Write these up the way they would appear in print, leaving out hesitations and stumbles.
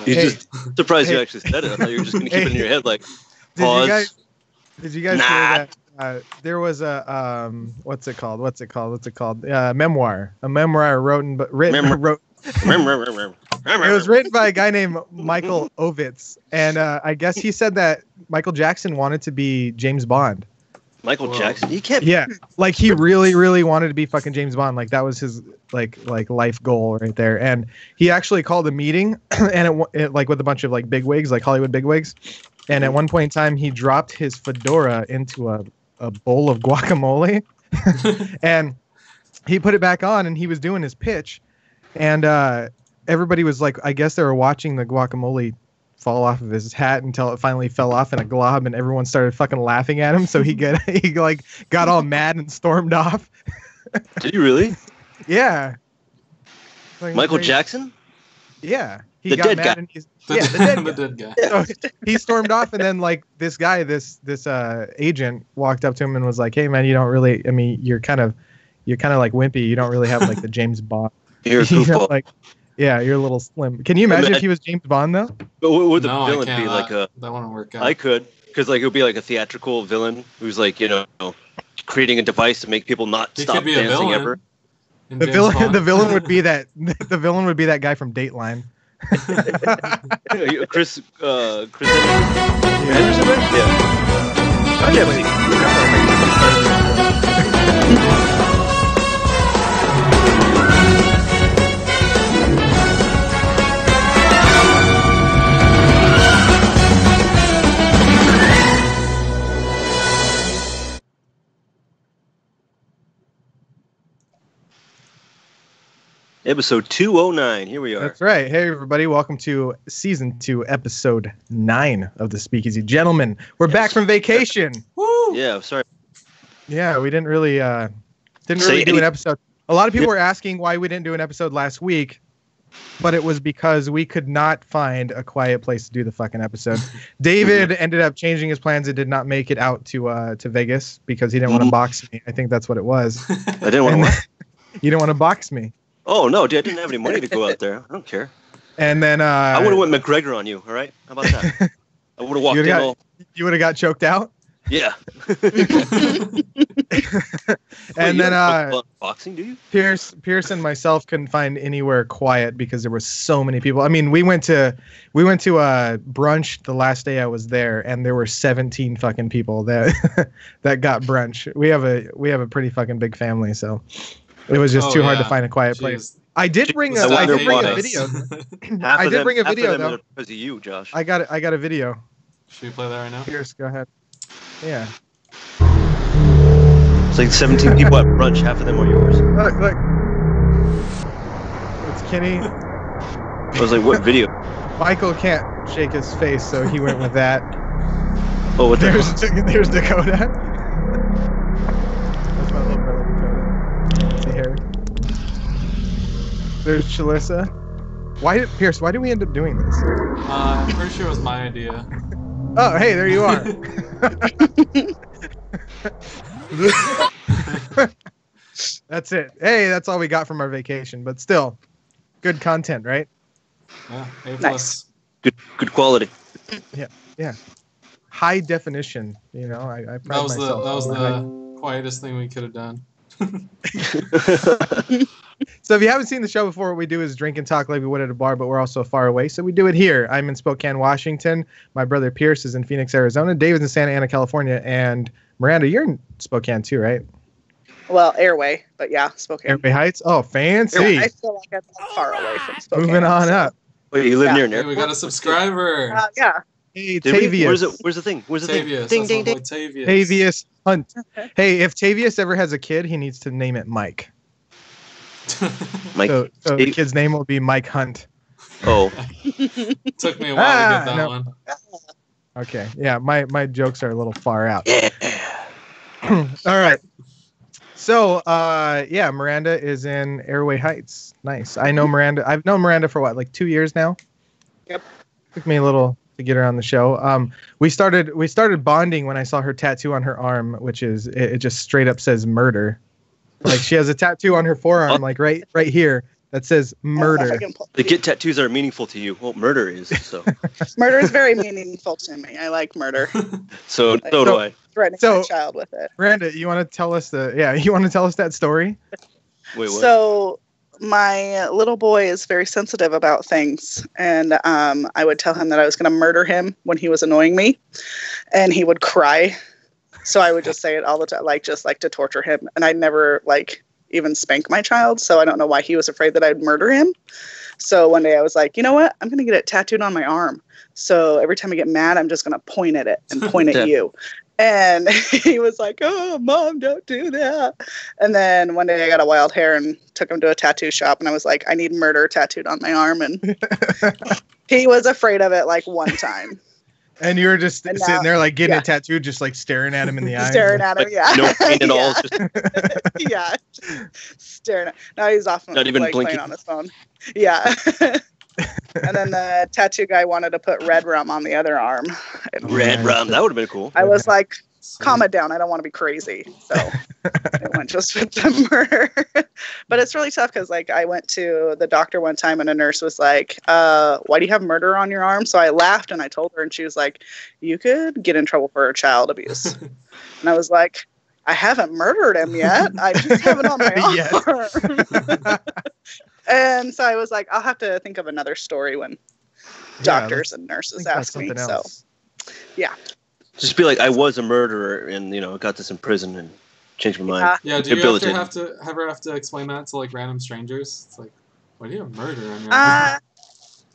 You just surprised you actually said it. I thought you were just gonna keep it in your head, like pause. Did you guys hear that? There was a what's it called? Memoir. A memoir written. It was written by a guy named Michael Ovitz, and I guess he said that Michael Jackson wanted to be James Bond. Michael Jackson? You can't. Yeah, like he really, really wanted to be fucking James Bond. Like that was his like life goal right there. And he actually called a meeting, and it like with a bunch of like bigwigs, like Hollywood bigwigs. And at one point in time, he dropped his fedora into a bowl of guacamole, and he put it back on, and he was doing his pitch, and everybody was like, I guess they were watching the guacamole fall off of his hat until it finally fell off in a glob, and everyone started fucking laughing at him. So he got all mad and stormed off. Did he really? Yeah. Like, Michael Jackson? Yeah. He the got dead mad guy. And the dead guy. So he stormed off, and then like this guy, this agent walked up to him and was like, "Hey man, you don't really. I mean, you're kind of like wimpy. You don't really have like the James Bond. You're a goofball. Like, yeah, you're a little slim. Can you imagine if he was James Bond though? But would the villain be like that wouldn't work out. I could, because like it would be like a theatrical villain who's like creating a device to make people not stop dancing ever. The villain would be that guy from Dateline. Chris Anderson? Yeah. I never seen. Episode 209. Here we are. That's right. Hey, everybody. Welcome to Season 2, Episode 9 of the Speakeasy. Gentlemen, we're back from vacation. Woo! Yeah, sorry. Yeah, we didn't really do an episode. A lot of people were asking why we didn't do an episode last week, but it was because we could not find a quiet place to do the fucking episode. David ended up changing his plans and did not make it out to Vegas because he didn't want to box me. I think that's what it was. I didn't want to. You didn't want to box me. Oh, no, dude, I didn't have any money to go out there. I don't care. And then I would have went McGregor on you, all right? How about that? I would have walked in all... You would have got choked out? Yeah. And then boxing, do you? Pierce and myself couldn't find anywhere quiet because there were so many people. I mean, we went to brunch the last day I was there, and there were 17 fucking people that got brunch. We have a pretty fucking big family, so it was just too hard to find a quiet place. I did bring a video. I did bring a video though. Because of you, Josh. I got a video. Should we play that right now? Pierce, go ahead. Yeah. It's like 17 people at brunch. Half of them are yours. Look. It's Kenny. I was like, what video? Michael can't shake his face, so he went with that. Oh, what there's Dakota. That's my little brother Dakota. See here. There's Shalissa. Pierce, why did we end up doing this? I'm pretty sure it was my idea. Oh, hey, there you are. That's it. Hey, that's all we got from our vacation, but still, good content, right? Yeah, A+. Nice. Good quality. Yeah. High definition. You know, I pride myself. That was the quietest thing we could have done. So if you haven't seen the show before, what we do is drink and talk like we would at a bar, but we're also far away. So we do it here. I'm in Spokane, Washington. My brother Pierce is in Phoenix, Arizona. David's in Santa Ana, California. And Miranda, you're in Spokane too, right? Well, Airway, but yeah, Spokane. Airway Heights? Oh, fancy. I feel like I'm not far away from Spokane. Moving on up. Wait, you live near an airport? Hey, we got a subscriber. Yeah. Hey, Tavius. Where's the thing? Tavius. Ding, ding, ding. Tavius Hunt. Hey, if Tavius ever has a kid, he needs to name it Mike. Mike. So the kid's name will be Mike Hunt. Oh. Took me a while to get that one. Okay. Yeah, my jokes are a little far out. Yeah. All right. So, Miranda is in Airway Heights. Nice. I know Miranda. I've known Miranda for what, like 2 years now? Yep. Took me a little to get her on the show. We started bonding when I saw her tattoo on her arm, which is it just straight up says murder. Like she has a tattoo on her forearm, like right here, that says murder. They get tattoos that are meaningful to you. Well, murder is. So Murder is very meaningful to me. I like murder. so do I. Threatening my child with it. Miranda, you want to tell us that story? Wait, what? So my little boy is very sensitive about things, and I would tell him that I was going to murder him when he was annoying me, and he would cry. So I would just say it all the time, just to torture him. And I'd never even spank my child, so I don't know why he was afraid that I'd murder him. So one day I was like, you know what? I'm going to get it tattooed on my arm. So every time I get mad, I'm just going to point at it and point at you. And he was like, oh, Mom, don't do that. And then one day I got a wild hair and took him to a tattoo shop. And I was like, I need murder tattooed on my arm. And he was afraid of it one time. And you were just sitting there getting it tattooed, just staring at him in the eye. Staring at him, yeah. No pain at all. Yeah. Staring at. Now he's off not even blinking. playing on his phone. Yeah. And then the tattoo guy wanted to put red rum on the other arm. Red rum, that would have been cool. I was like, calm it down. I don't want to be crazy. So I went just with the murder. But it's really tough because I went to the doctor one time and a nurse was like, why do you have murder on your arm? So I laughed and I told her and she was like, you could get in trouble for child abuse. And I was like, I haven't murdered him yet. I just have it on my arm. And so I was like, I'll have to think of another story when doctors and nurses ask me. So, yeah. Just be like, I was a murderer and, got this in prison and changed my mind. Yeah, do you have to explain that to, random strangers? It's like, why do you have murder on your arm?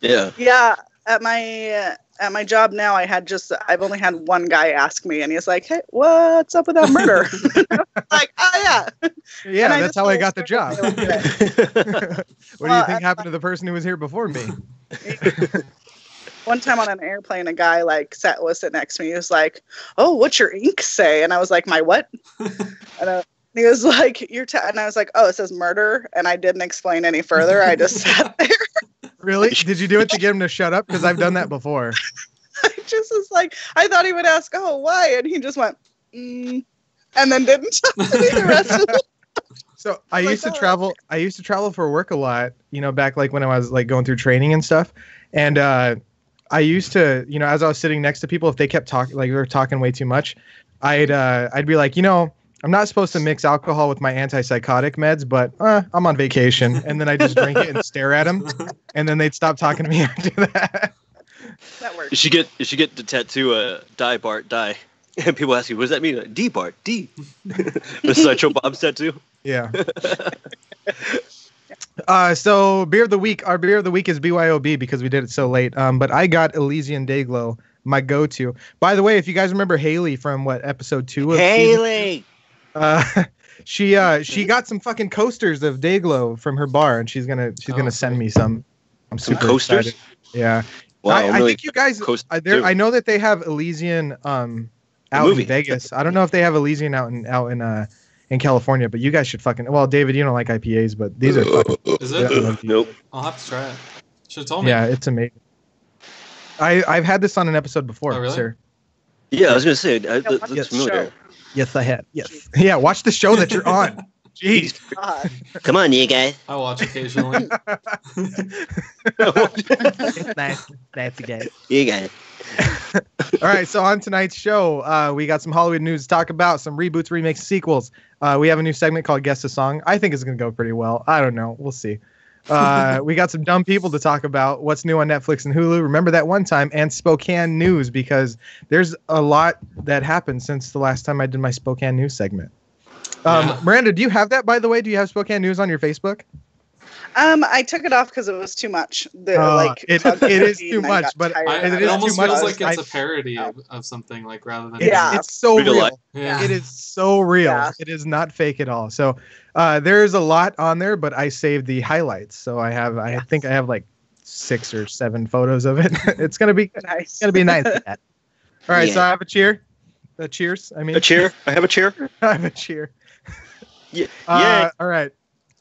Yeah. Yeah, at my job now, I've only had one guy ask me, and he's like, hey, what's up with that murder? Like, oh, yeah. Yeah, that's how I got the job. What do you think happened to the person who was here before me? One time on an airplane, a guy was sitting next to me. He was like, oh, what's your ink say? And I was like, my what? And he was like, and I was like, oh, it says murder. And I didn't explain any further. I just sat there. Really? Did you do it to get him to shut up? Because I've done that before. I just was like, I thought he would ask, oh, why? And he just went, and then didn't talk to me the rest of it. So I used to travel. I used to travel for work a lot, back when I was going through training and stuff. And I used to, as I was sitting next to people, if they kept talking, they were talking way too much, I'd be like, I'm not supposed to mix alcohol with my antipsychotic meds, but I'm on vacation. And then I just drink it and stare at them. And then they'd stop talking to me after that. That works. You should get the tattoo, die, Bart, die. And people ask you, what does that mean? Like, D, Bart, D. The Sideshow Bob's tattoo. Yeah. So beer of the week. Our beer of the week is BYOB because we did it so late. But I got Elysian Dayglow, my go-to. By the way, if you guys remember Haley from episode 2 of Haley. She got some fucking coasters of Dayglow from her bar, and she's gonna send me some. I'm super coasters. Excited. Yeah. Wow, I think you guys. I know that they have Elysian out in Vegas. I don't know if they have Elysian out in California, but you guys should fucking. Well, David, you don't like IPAs, but these are fucking. Is it? Nope. I'll have to try it. Should have told me. Yeah, it's amazing. I've had this on an episode before, really? sir. Yeah, I was gonna say that's familiar. Yes, I have. Yes. Yeah, watch the show that you're on. Jeez. God. Come on, you guys. I watch occasionally. It's nice. That's again. You guys. All right, so on tonight's show, we got some Hollywood news to talk about, some reboots, remakes, sequels. We have a new segment called Guess a Song. I think it's going to go pretty well. I don't know. We'll see. We got some dumb people to talk about, what's new on Netflix and Hulu, remember that one time, and Spokane news, because there's a lot that happened since the last time I did my Spokane news segment. Miranda, do you have that, by the way? Do you have Spokane news on your Facebook? I took it off because it was too much. It is too much, but it almost feels like it's a parody of something, rather than. It's so real. Yeah. It is so real. Yeah. It is not fake at all. So there's a lot on there, but I saved the highlights. So I think I have 6 or 7 photos of it. It's gonna be nice. It's gonna be nice. All right, so I have a cheer. Cheers. I mean, a cheer. I have a cheer. I have a cheer. Yeah. All right.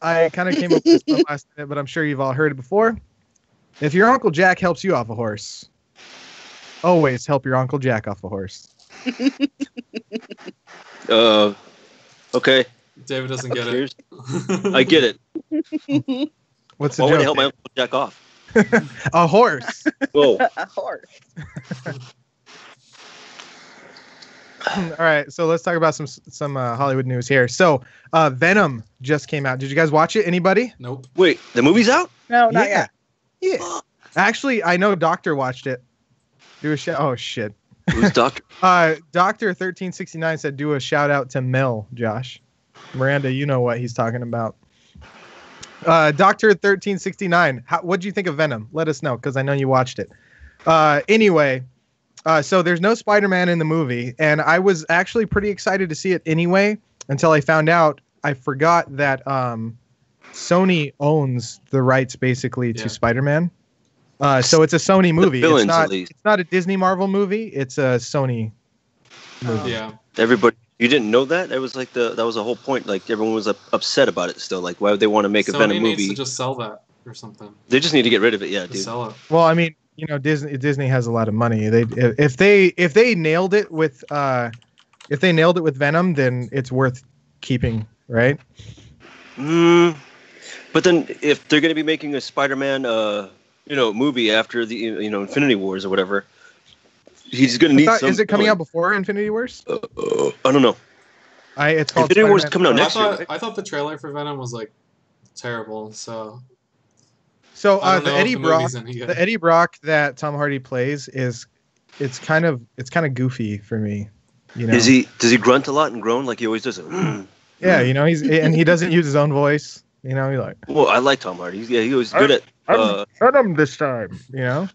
I kind of came up with this last minute, but I'm sure you've all heard it before. If your Uncle Jack helps you off a horse, always help your Uncle Jack off a horse. Okay. David doesn't get it. I get it. What's the Why would I joke? help my uncle jack off? A horse. Whoa. A horse. All right, so let's talk about some Hollywood news here. So, Venom just came out. Did you guys watch it? Anybody? Nope. Wait, the movie's out? No, not yet. Yeah. Actually, I know Doctor watched it. Do a shout. Oh shit. Who's Doctor? Doctor 1369 said do a shout out to Mel, Josh. Miranda, you know what he's talking about. Doctor 1369. What do you think of Venom? Let us know because I know you watched it. Anyway. So there's no Spider-Man in the movie, and I was actually pretty excited to see it anyway until I found out. I forgot that Sony owns the rights basically to Spider-Man. So it's a Sony movie. Villains, It's not a Disney Marvel movie. It's a Sony movie. Yeah. Everybody, you didn't know that? That was like that was the whole point. Like everyone was upset about it still. Like why would they want to make a Sony Venom needs movie? to just sell that or something. They just need to get rid of it. Yeah, Just dude. sell it. Well, I mean, you know, Disney has a lot of money. If they nailed it with Venom, then it's worth keeping, right? But then if they're going to be making a Spider-Man, movie after the Infinity Wars or whatever, he's going to need some. Is it coming out before Infinity Wars? I don't know. It's called Infinity Wars is Spider-Man. coming out next year. Right? I thought the trailer for Venom was like terrible. So So I don't the know if Eddie the Brock, movie's any good. the Eddie Brock that Tom Hardy plays it's kind of goofy for me. You know? Does he grunt a lot and groan like he always does? Yeah, you know, he doesn't use his own voice. You know, he's like, Well, I like Tom Hardy. He was good at. I'm Venom this time. You know.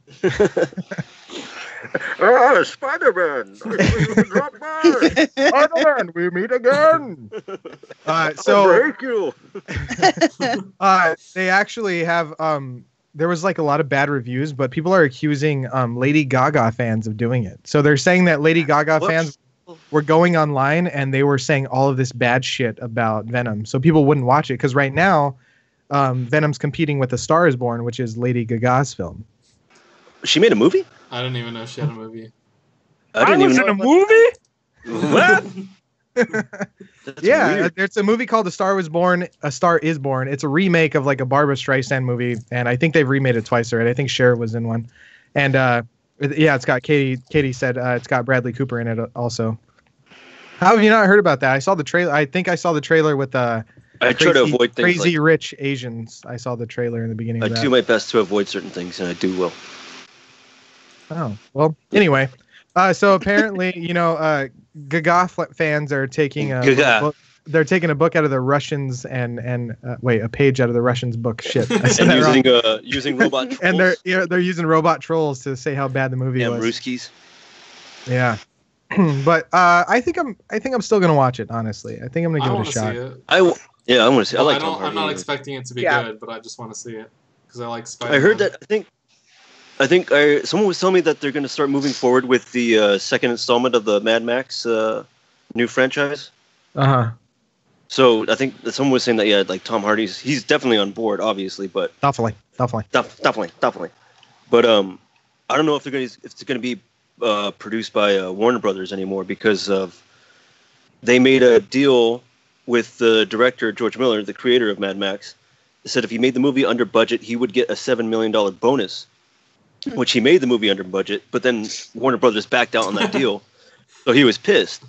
Spider-Man! Spider-Man, we meet again. So break you. they actually have there was like a lot of bad reviews, but people are accusing Lady Gaga fans of doing it. So they're saying that Lady Gaga fans were going online and they were saying all of this bad shit about Venom, so people wouldn't watch it because right now Venom's competing with A Star Is Born, which is Lady Gaga's film. She made a movie? I didn't even know she had a movie. I didn't even in a movie. What? Yeah, weird. there's a movie called A Star Is Born. It's a remake of like a Barbra Streisand movie, and I think they've remade it twice already. I think Cher was in one, and it's got Katie said it's got Bradley Cooper in it also. How have you not heard about that? I saw the trailer. I think I saw the trailer with I try to avoid things crazy like, rich Asians. I saw the trailer in the beginning. I of that. do my best to avoid certain things, and I do well. Oh, well, anyway. So apparently, Gaga fans are taking they're taking a book out of the Russians and a page out of the Russians book. Shit, I said that wrong. Using robot trolls. And they're using robot trolls to say how bad the movie was. Ruskies. Yeah. But I think I'm still gonna watch it. Honestly, I think I'm gonna give it a shot. See it. I want to see. Well, I like Tom Hardy. I'm not expecting it to be good, but I just want to see it because I like Spider-Man. I heard that. I think someone was telling me that they're going to start moving forward with the second installment of the Mad Max new franchise. So I think that someone was saying that like Tom Hardy's he's definitely on board, obviously, but definitely. But I don't know if it's going to be produced by Warner Brothers anymore because they made a deal with the director George Miller, the creator of Mad Max. They said if he made the movie under budget, he would get a $7 million bonus. Which he made the movie under budget, but then Warner Brothers backed out on that deal, so he was pissed.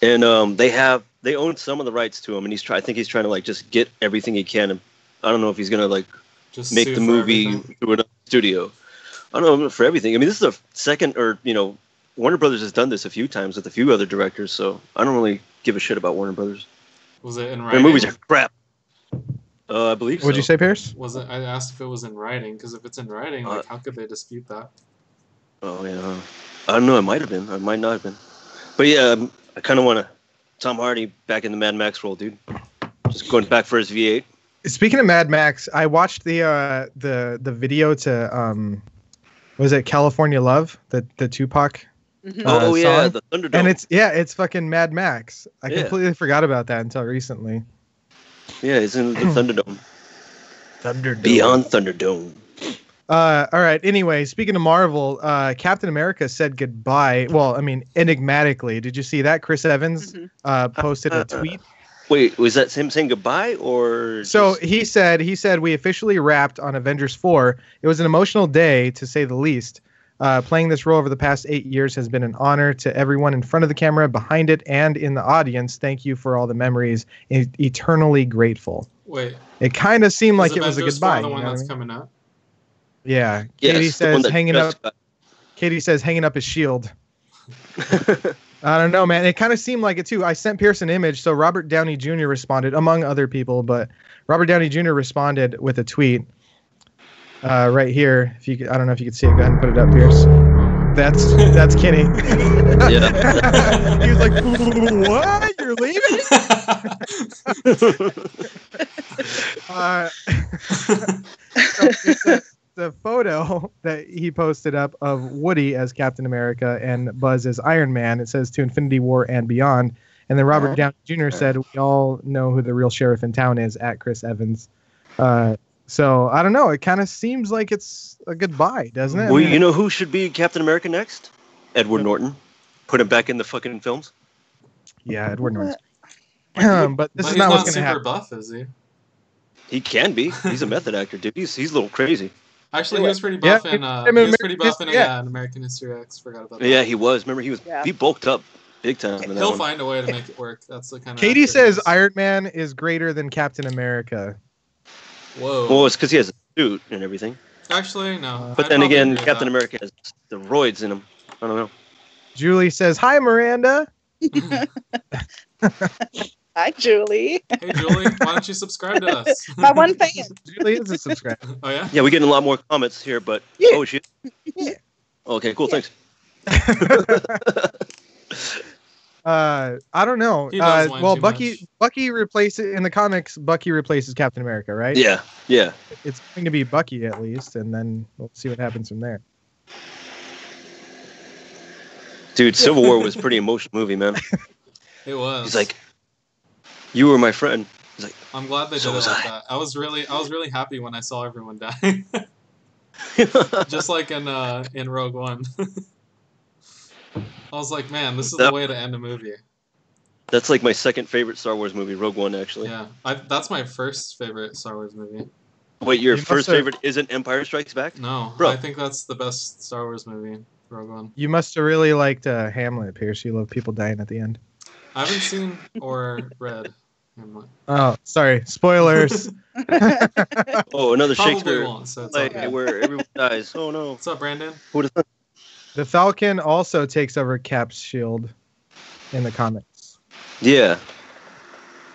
And they own some of the rights to him, and I think he's trying to like just get everything he can. And I don't know if he's gonna like just make the movie through another studio. I don't know for everything. I mean, this is the second, or Warner Brothers has done this a few times with a few other directors, so I don't really give a shit about Warner Brothers. Was it in Their writing? movies are crap. I believe so. What'd you say, Pierce? Was it? I asked if it was in writing because if it's in writing, like how could they dispute that? Oh yeah, I don't know. It might have been. It might not have been. But yeah, I kind of want Tom Hardy back in the Mad Max role, dude. Just going back for his V8. Speaking of Mad Max, I watched the video to was it California Love, the Tupac Oh yeah, song? the Thunderdome. And it's fucking Mad Max. I completely forgot about that until recently. Yeah, it's in the Thunderdome. Thunderdome. Beyond Thunderdome. All right. Anyway, speaking of Marvel, Captain America said goodbye. Well, I mean, enigmatically. Did you see that? Chris Evans posted a tweet Wait, was that him saying goodbye or? So he said we officially wrapped on Avengers 4. It was an emotional day to say the least. Playing this role over the past 8 years has been an honor to everyone in front of the camera, behind it, and in the audience. Thank you for all the memories. Eternally grateful. Wait. It kind of seemed like it was a Avengers goodbye. 4 the one that's I mean? coming up? Yeah. Yes, Katie the one says that hanging just up. got- Katie says hanging up his shield. I don't know, man. It kind of seemed like it too. I sent Pierce an image, so Robert Downey Jr. responded, among other people, but Robert Downey Jr. responded with a tweet right here. If you could, I don't know if you could see it. Go ahead and put it up, Pierce. That's Kenny. Yeah. He was like, "What? You're leaving?" So the photo that he posted up of Woody as Captain America and Buzz as Iron Man. It says "To Infinity War and Beyond." And then Robert Downey Jr. said, "We all know who the real sheriff in town is," at Chris Evans. So I don't know. It kind of seems like it's a goodbye, doesn't it? Well, I mean, you know who should be Captain America next? Edward Norton. Put him back in the fucking films. yeah, Edward Norton. But this But is he's not what's not going to super happen. buff, is he? He can be. He's a method actor, dude. He's a little crazy. Actually, he was pretty Yeah, buff in I mean, he was pretty buff in yeah. an American History X. Forgot about that. Yeah, he was. Remember, Yeah. he bulked up big time. In that He'll one. find a way to make it work. That's the kind of. Katie actor he says is. Iron Man is greater than Captain America. Whoa. Well, it's because he has a suit and everything. Actually, no. But I'd then probably again, agree with Captain that. America has the roids in him. I don't know. Julie says, "Hi, Miranda." Hi, Julie. Hey, Julie, why don't you subscribe to us? My one fan. Julie is a subscriber. Oh, yeah? Yeah, we're getting a lot more comments here, but Yeah. oh shit. Yeah. Okay, cool. Yeah. Thanks. I don't know. He does whine Well, too Bucky replaces in the comics. Bucky replaces Captain America, right? Yeah, yeah. It's going to be Bucky at least, and then we'll see what happens from there. Dude, Civil War was a pretty emotional movie, man. It was. He's like, "You were my friend." He's like, I'm glad they So did it was like I. that. I was really happy when I saw everyone die. Just like in Rogue One. I was like, man, this is the way to end a movie. That's like my second favorite Star Wars movie, Rogue One, actually. Yeah, that's my first favorite Star Wars movie. Wait, your You must first have- favorite isn't Empire Strikes Back? No, Bro. I think that's the best Star Wars movie, Rogue One. You must have really liked Hamlet, Pierce. You love people dying at the end. I haven't seen or read Hamlet. Oh, sorry. Spoilers. Oh, another Probably Shakespeare won't, so it's play okay. where everyone dies. Oh no. What's up, Brandon? Who would've thought? The Falcon also takes over Cap's shield in the comics. Yeah.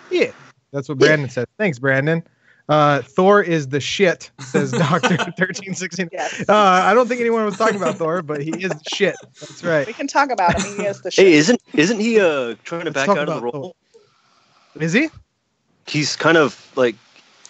Yeah. That's what Brandon says. Thanks, Brandon. Thor is the shit, says Doctor 1316. Yes. I don't think anyone was talking about Thor, but he is shit. That's right. We can talk about him. He is the shit. Hey, isn't he trying to Let's back talk out of the about role? Is he? He's kind of like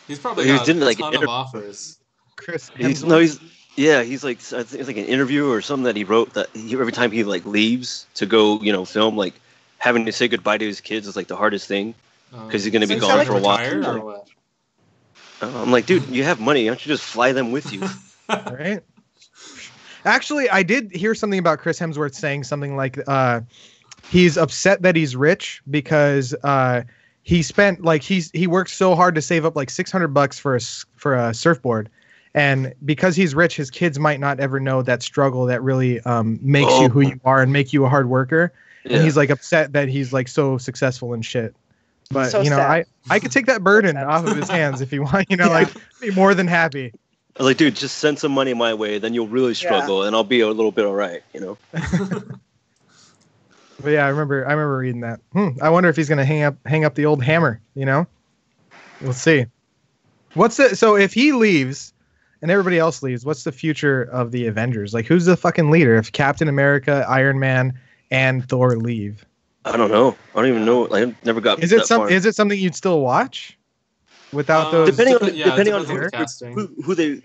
He's probably He got didn't, a like, ton of offers. Chris he's Hemsworth? he's like I think it's like an interview or something that he wrote that every time he like leaves to go film, like having to say goodbye to his kids is like the hardest thing. 'Cause he's gonna be Is he, gone like, for a while. retired or what? I'm like, dude, you have money. Why don't you just fly them with you? Right? Actually, I did hear something about Chris Hemsworth saying something like he's upset that he's rich because he spent like he worked so hard to save up like $600 for a surfboard, and because he's rich, his kids might not ever know that struggle that really makes you who you are and make you a hard worker. Yeah. And he's like upset that he's like so successful and shit. But So sad. I could take that burden sad. off of his hands if you want. Like be more than happy. I was like, dude, just send some money my way, then you'll really struggle, and I'll be a little bit all right, But yeah, I remember reading that. I wonder if he's gonna hang up the old hammer. We'll see. So if he leaves and everybody else leaves, what's the future of the Avengers? Like, who's the fucking leader if Captain America, Iron Man, and Thor leave? I don't know. I don't even know. I never got Is it that far. is it something you'd still watch without those? Depending on depends on who- the casting.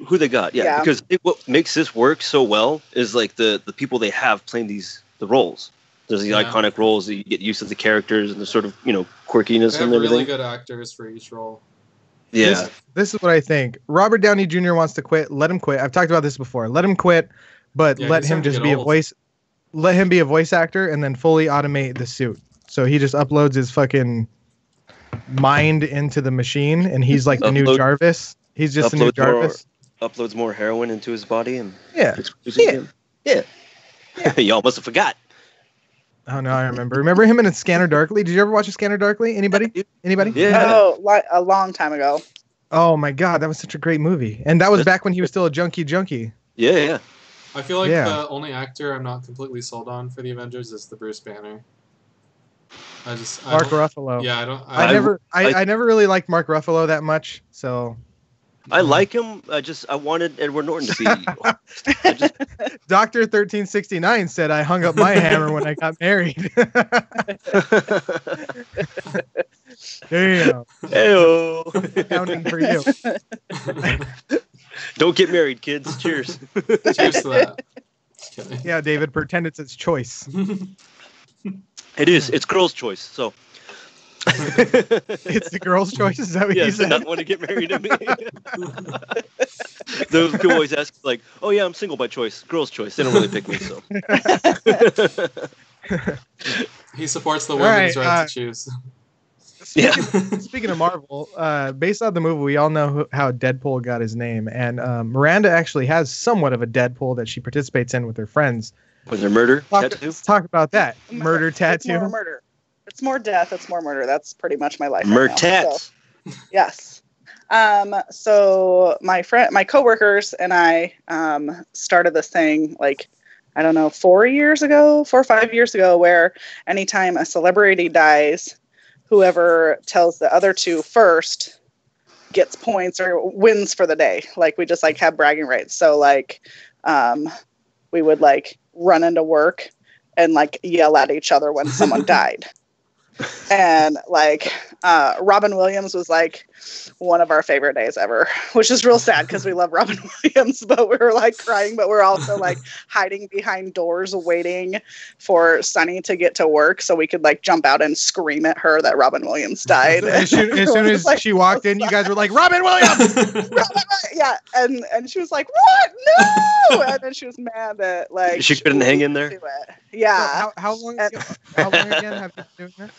who they got, yeah. Yeah. Because what makes this work so well is like the people they have playing the roles. There's these Yeah. iconic roles that you get used to the characters and the sort of quirkiness They have and everything. really good actors for each role. Yeah, This is what I think. Robert Downey Jr. wants to quit. Let him quit. I've talked about this before. Let him quit, but Yeah, let he's him starting to just get be old. a voice. Let him be a voice actor and then fully automate the suit. So he just uploads his fucking mind into the machine, and he's like the new Jarvis. He's just the new Jarvis. Uploads more heroin into his body and yeah. Yeah. Y'all must have forgot. Oh no, I remember. Remember him in A Scanner Darkly? Did you ever watch A Scanner Darkly? Anybody? Yeah. Oh, like a long time ago. Oh my god, that was such a great movie. And that was back when he was still a junkie. Yeah. I feel like the only actor I'm not completely sold on for the Avengers is the Bruce Banner. Mark Ruffalo. Yeah, I never really liked Mark Ruffalo that much, so I like him. I wanted Edward Norton to be. Dr. 1369 said I hung up my hammer when I got married. Damn. Heyo. Counting for you. Don't get married, kids. Cheers. Cheers to that. Yeah, David, pretend it's its choice. It is. It's girl's choice. So. It's the girl's choice. Is that what you said? Not want to get married to me. Those people always ask, like, "Oh yeah, I'm single by choice. Girl's choice. They don't really pick me." So. He supports the women's right to choose. Speaking of Marvel, based on the movie, we all know how Deadpool got his name, and Miranda actually has somewhat of a Deadpool that she participates in with her friends. Was there murder tattoo? Let's talk about that. Murder tattoo. It's more murder. It's more death. It's more murder. That's pretty much my life. Murtats. So, yes. So my coworkers and I started this thing like, I don't know, 4 or 5 years ago, where anytime a celebrity dies, whoever tells the other two first gets points or wins for the day. Like we just like have bragging rights. So like we would like run into work and like yell at each other when someone died. And like Robin Williams was like one of our favorite days ever, which is real sad because we love Robin Williams, but we were like crying, but we're also like hiding behind doors waiting for Sunny to get to work so we could like jump out and scream at her that Robin Williams died. As soon as like, she walked in, you guys were like, Robin Williams! Yeah, and she was like, what? No! And then she was mad that like she couldn't hang in there. Yeah. So how long again have you been doing this?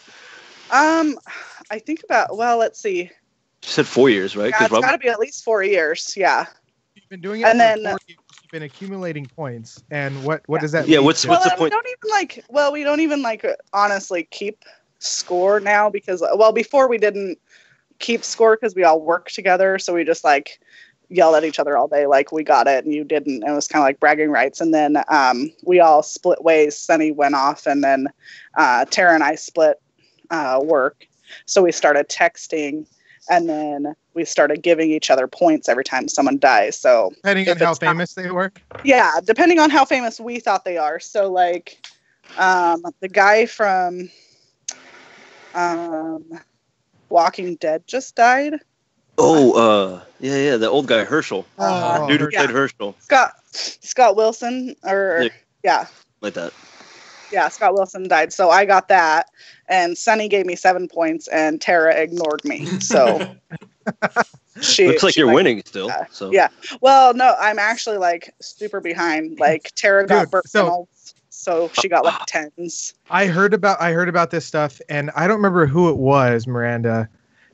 I think about, well, let's see. She said 4 years, right? Yeah, it's got to be at least 4 years. Yeah. You've been doing it for 4 years. You've been accumulating points. And what does that mean? Yeah, what's the point? We don't even honestly keep score now because, before we didn't keep score because we all work together. So we just like yelled at each other all day. Like we got it and you didn't. It was kind of like bragging rights. And then we all split ways. Sunny went off and then Tara and I split work. So we started texting and then we started giving each other points every time someone dies. So depending on how famous they were? Yeah, depending on how famous we thought they are. So like the guy from Walking Dead just died. Yeah, the old guy Herschel. Dude who played Herschel. Scott Wilson like that. Yeah, Scott Wilson died. So I got that. And Sunny gave me 7 points and Tara ignored me. So looks like you're winning still. So yeah. Well, no, I'm actually like super behind. Like Tara got Burtonals, so she got like 10s. I heard about this stuff and I don't remember who it was, Miranda.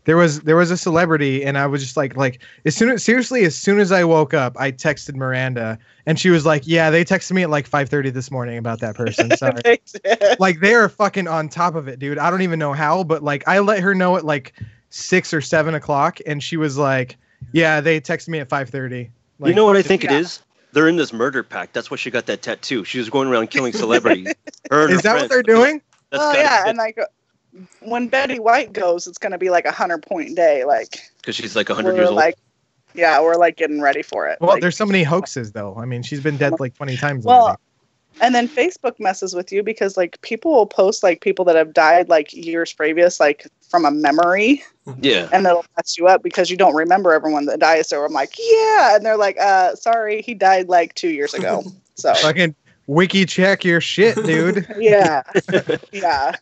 There was a celebrity and I was just like as soon as I woke up, I texted Miranda and she was like, yeah, they texted me at like 5:30 this morning about that person. Sorry. Like they are fucking on top of it, dude. I don't even know how, but like I let her know at like 6 or 7 o'clock and she was like, yeah, they texted me at 5:30. Like, you know what I think it is? They're in this murder pact. That's why she got that tattoo. She was going around killing celebrities. Is that what they're doing? And like when Betty White goes, it's going to be like 100-point day, like because she's like 100 years old. Like, yeah, we're like getting ready for it. Well, like, there's so many hoaxes though. I mean, she's been dead like 20 times. Well, already. And then Facebook messes with you because like people will post like people that have died like years previous, like from a memory. Yeah. And it'll mess you up because you don't remember everyone that dies. So I'm like, yeah, and they're like, sorry, he died like 2 years ago. So fucking wiki check your shit, dude. Yeah. Yeah.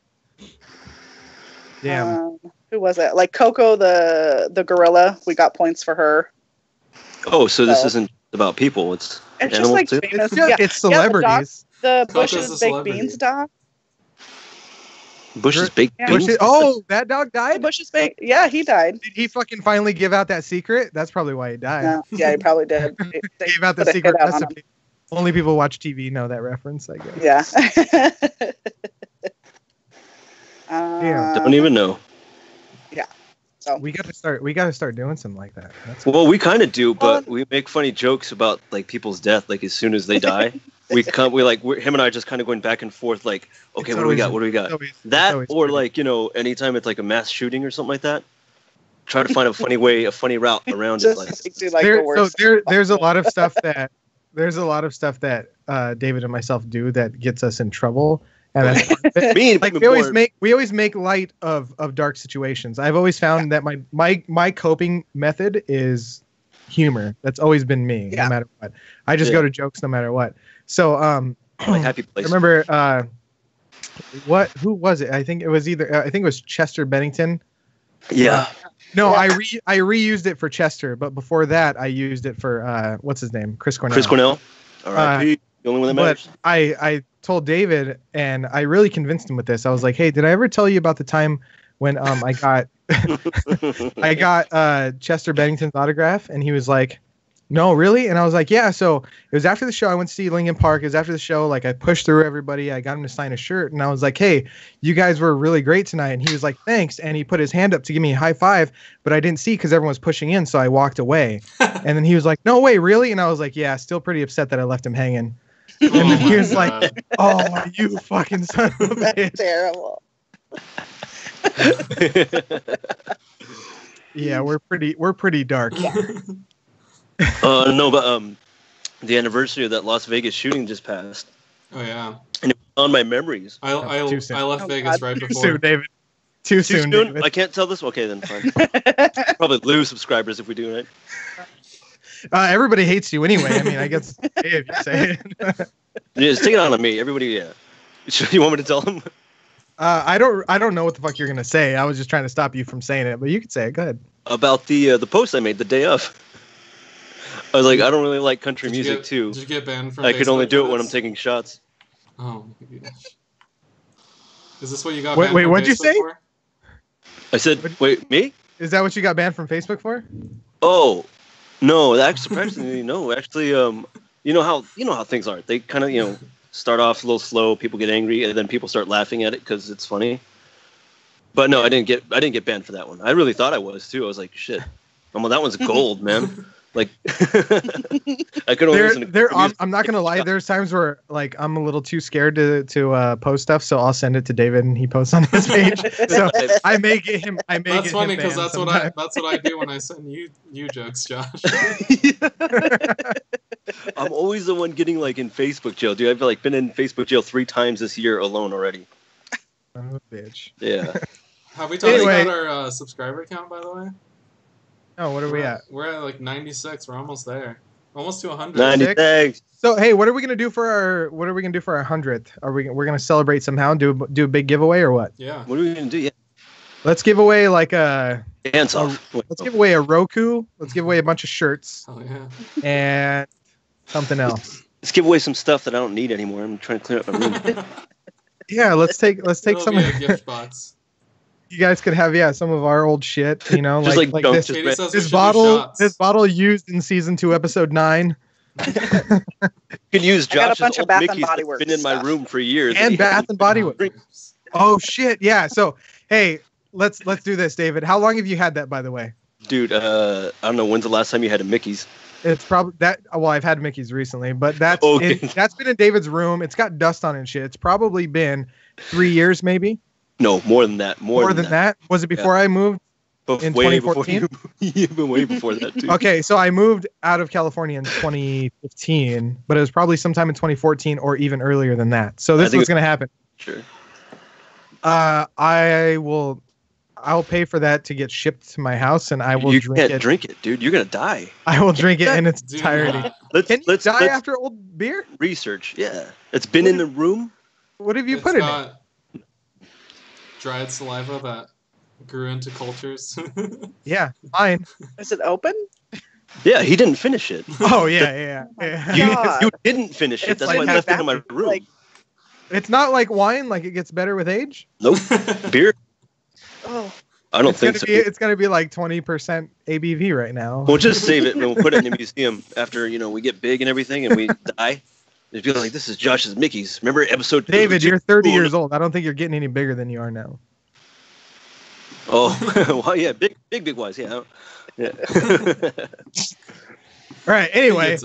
Damn. Who was it? Like Coco the gorilla. We got points for her. Oh, so this isn't about people. It's just like too? famous. It's celebrities. The Bush's Baked Beans doc. Bush's baked Yeah. beans. Oh, that dog died? Bush's big. Yeah, he died. Did he fucking finally give out that secret? That's probably why he died. Yeah, he probably did. They Gave out the put a secret hit out on him. recipe. Only people who watch TV know that reference, I guess. Yeah. Don't even know. So We gotta start doing something like that. Well, we kind of do, but we make funny jokes about like people's death. Like as soon as they die, him and I just kind of going back and forth. Like, okay, what do we got? What do we got? That or like anytime it's like a mass shooting or something like that. Try to find a funny route around it. Like, There's a lot of stuff that David and myself do that gets us in trouble. And that's part of it. Like we always make light of dark situations. I've always found that my coping method is humor. That's always been me, no matter what. I just go to jokes no matter what. So like Happy Place. I remember who was it? I think it was Chester Bennington. Yeah. No, I reused it for Chester, but before that I used it for what's his name? Chris Cornell. All right. The only one that matters. But I told David, and I really convinced him with this. I was like, "Hey, did I ever tell you about the time when I got I got Chester Bennington's autograph?" And he was like, "No, really?" And I was like, "Yeah." So it was after the show. I went to see Linkin Park. It was after the show. Like I pushed through everybody. I got him to sign a shirt, and I was like, "Hey, you guys were really great tonight." And he was like, "Thanks." And he put his hand up to give me a high five, but I didn't see because everyone was pushing in, so I walked away. And then he was like, "No way, really?" And I was like, "Yeah." Still pretty upset that I left him hanging. And then he was like, "Oh, you fucking son of a bitch." Terrible. Yeah, we're pretty dark. No, but the anniversary of that Las Vegas shooting just passed. Oh yeah. And it was on my memories. I left Vegas right Too before. soon, David. Too soon, David. I can't tell this. Okay, then fine. Probably lose subscribers if we do it. Everybody hates you anyway. I mean, I guess if you say it. Yeah, just take it on me. Everybody, yeah. You want me to tell them? I don't know what the fuck you're gonna say. I was just trying to stop you from saying it, but you could say it. Go ahead. About the post I made the day of. I was like, I don't really like country music too. Did you get banned from I could only do it for when this? I'm taking shots. Oh my gosh. Is this what you got Wait, banned from what'd you Facebook say? for? I said, wait, me? Is that what you got banned from Facebook for? Oh, no. That surprisingly, no. Actually, you know how things are. They kind of start off a little slow. People get angry, and then people start laughing at it because it's funny. But no, I didn't get banned for that one. I really thought I was too. I was like, shit. Well, that one's gold, man. Like, I could only listen to I'm not gonna lie. There's times where like I'm a little too scared to post stuff, so I'll send it to David and he posts on his page. So I may get him. That's funny because that's what I do when I send you jokes, Josh. I'm always the one getting like in Facebook jail, dude. I've like been in Facebook jail 3 times this year alone already. Oh, bitch. Yeah. Have we talked about our subscriber count, by the way? No, what are we at? We're at like 96. We're almost there. Almost to 100. 96. So hey, what are we gonna do for our 100th? We're gonna celebrate somehow? Do a big giveaway or what? Yeah. What are we gonna do? Yeah. Let's give away like a. Hands off. Let's give away a Roku. Let's give away a bunch of shirts. Oh yeah. And something else. Let's give away some stuff that I don't need anymore. I'm trying to clear up my room. Yeah, let's take It'll some. be a gift box. You guys could have some of our old shit. Just like junk, this bottle used in season 2, episode 9. You can use Josh's bunch of old Bath and Mickey's Body that's Works been in my stuff. room for years. And Bath and Body Works. Oh shit, yeah. So hey, let's do this, David. How long have you had that, by the way? Dude, I don't know. When's the last time you had a Mickey's? It's probably that. Well, I've had Mickey's recently, but that's been in David's room. It's got dust on it and shit. It's probably been 3 years, maybe. No, more than that. More than that. Was it before I moved? In 2014? Even way before that, too. Okay, so I moved out of California in 2015, but it was probably sometime in 2014 or even earlier than that. So this is what's going to happen. Sure. I'll pay for that to get shipped to my house, and I will You drink it. can't drink it, dude. You're going to die. I will drink it in its entirety. Can you die let's after old beer? research. Yeah. It's been in the room. What have you It's put in it? got dried saliva that grew into cultures. Yeah, mine. Is it open? Yeah, he didn't finish it. Oh, yeah. You, God. you didn't finish it. It's That's like why I left it in my room. Like, It's not like wine, like it gets better with age. Nope. Beer? Oh, I don't think so. It's gonna be like 20% ABV right now. We'll just save it and we'll put it in a museum after we get big and everything and we die. It'd be like, this is Josh's Mickey's. Remember episode 2? David, you're 30 years old. I don't think you're getting any bigger than you are now. Oh, well, yeah, big wise, yeah. All right. Anyway,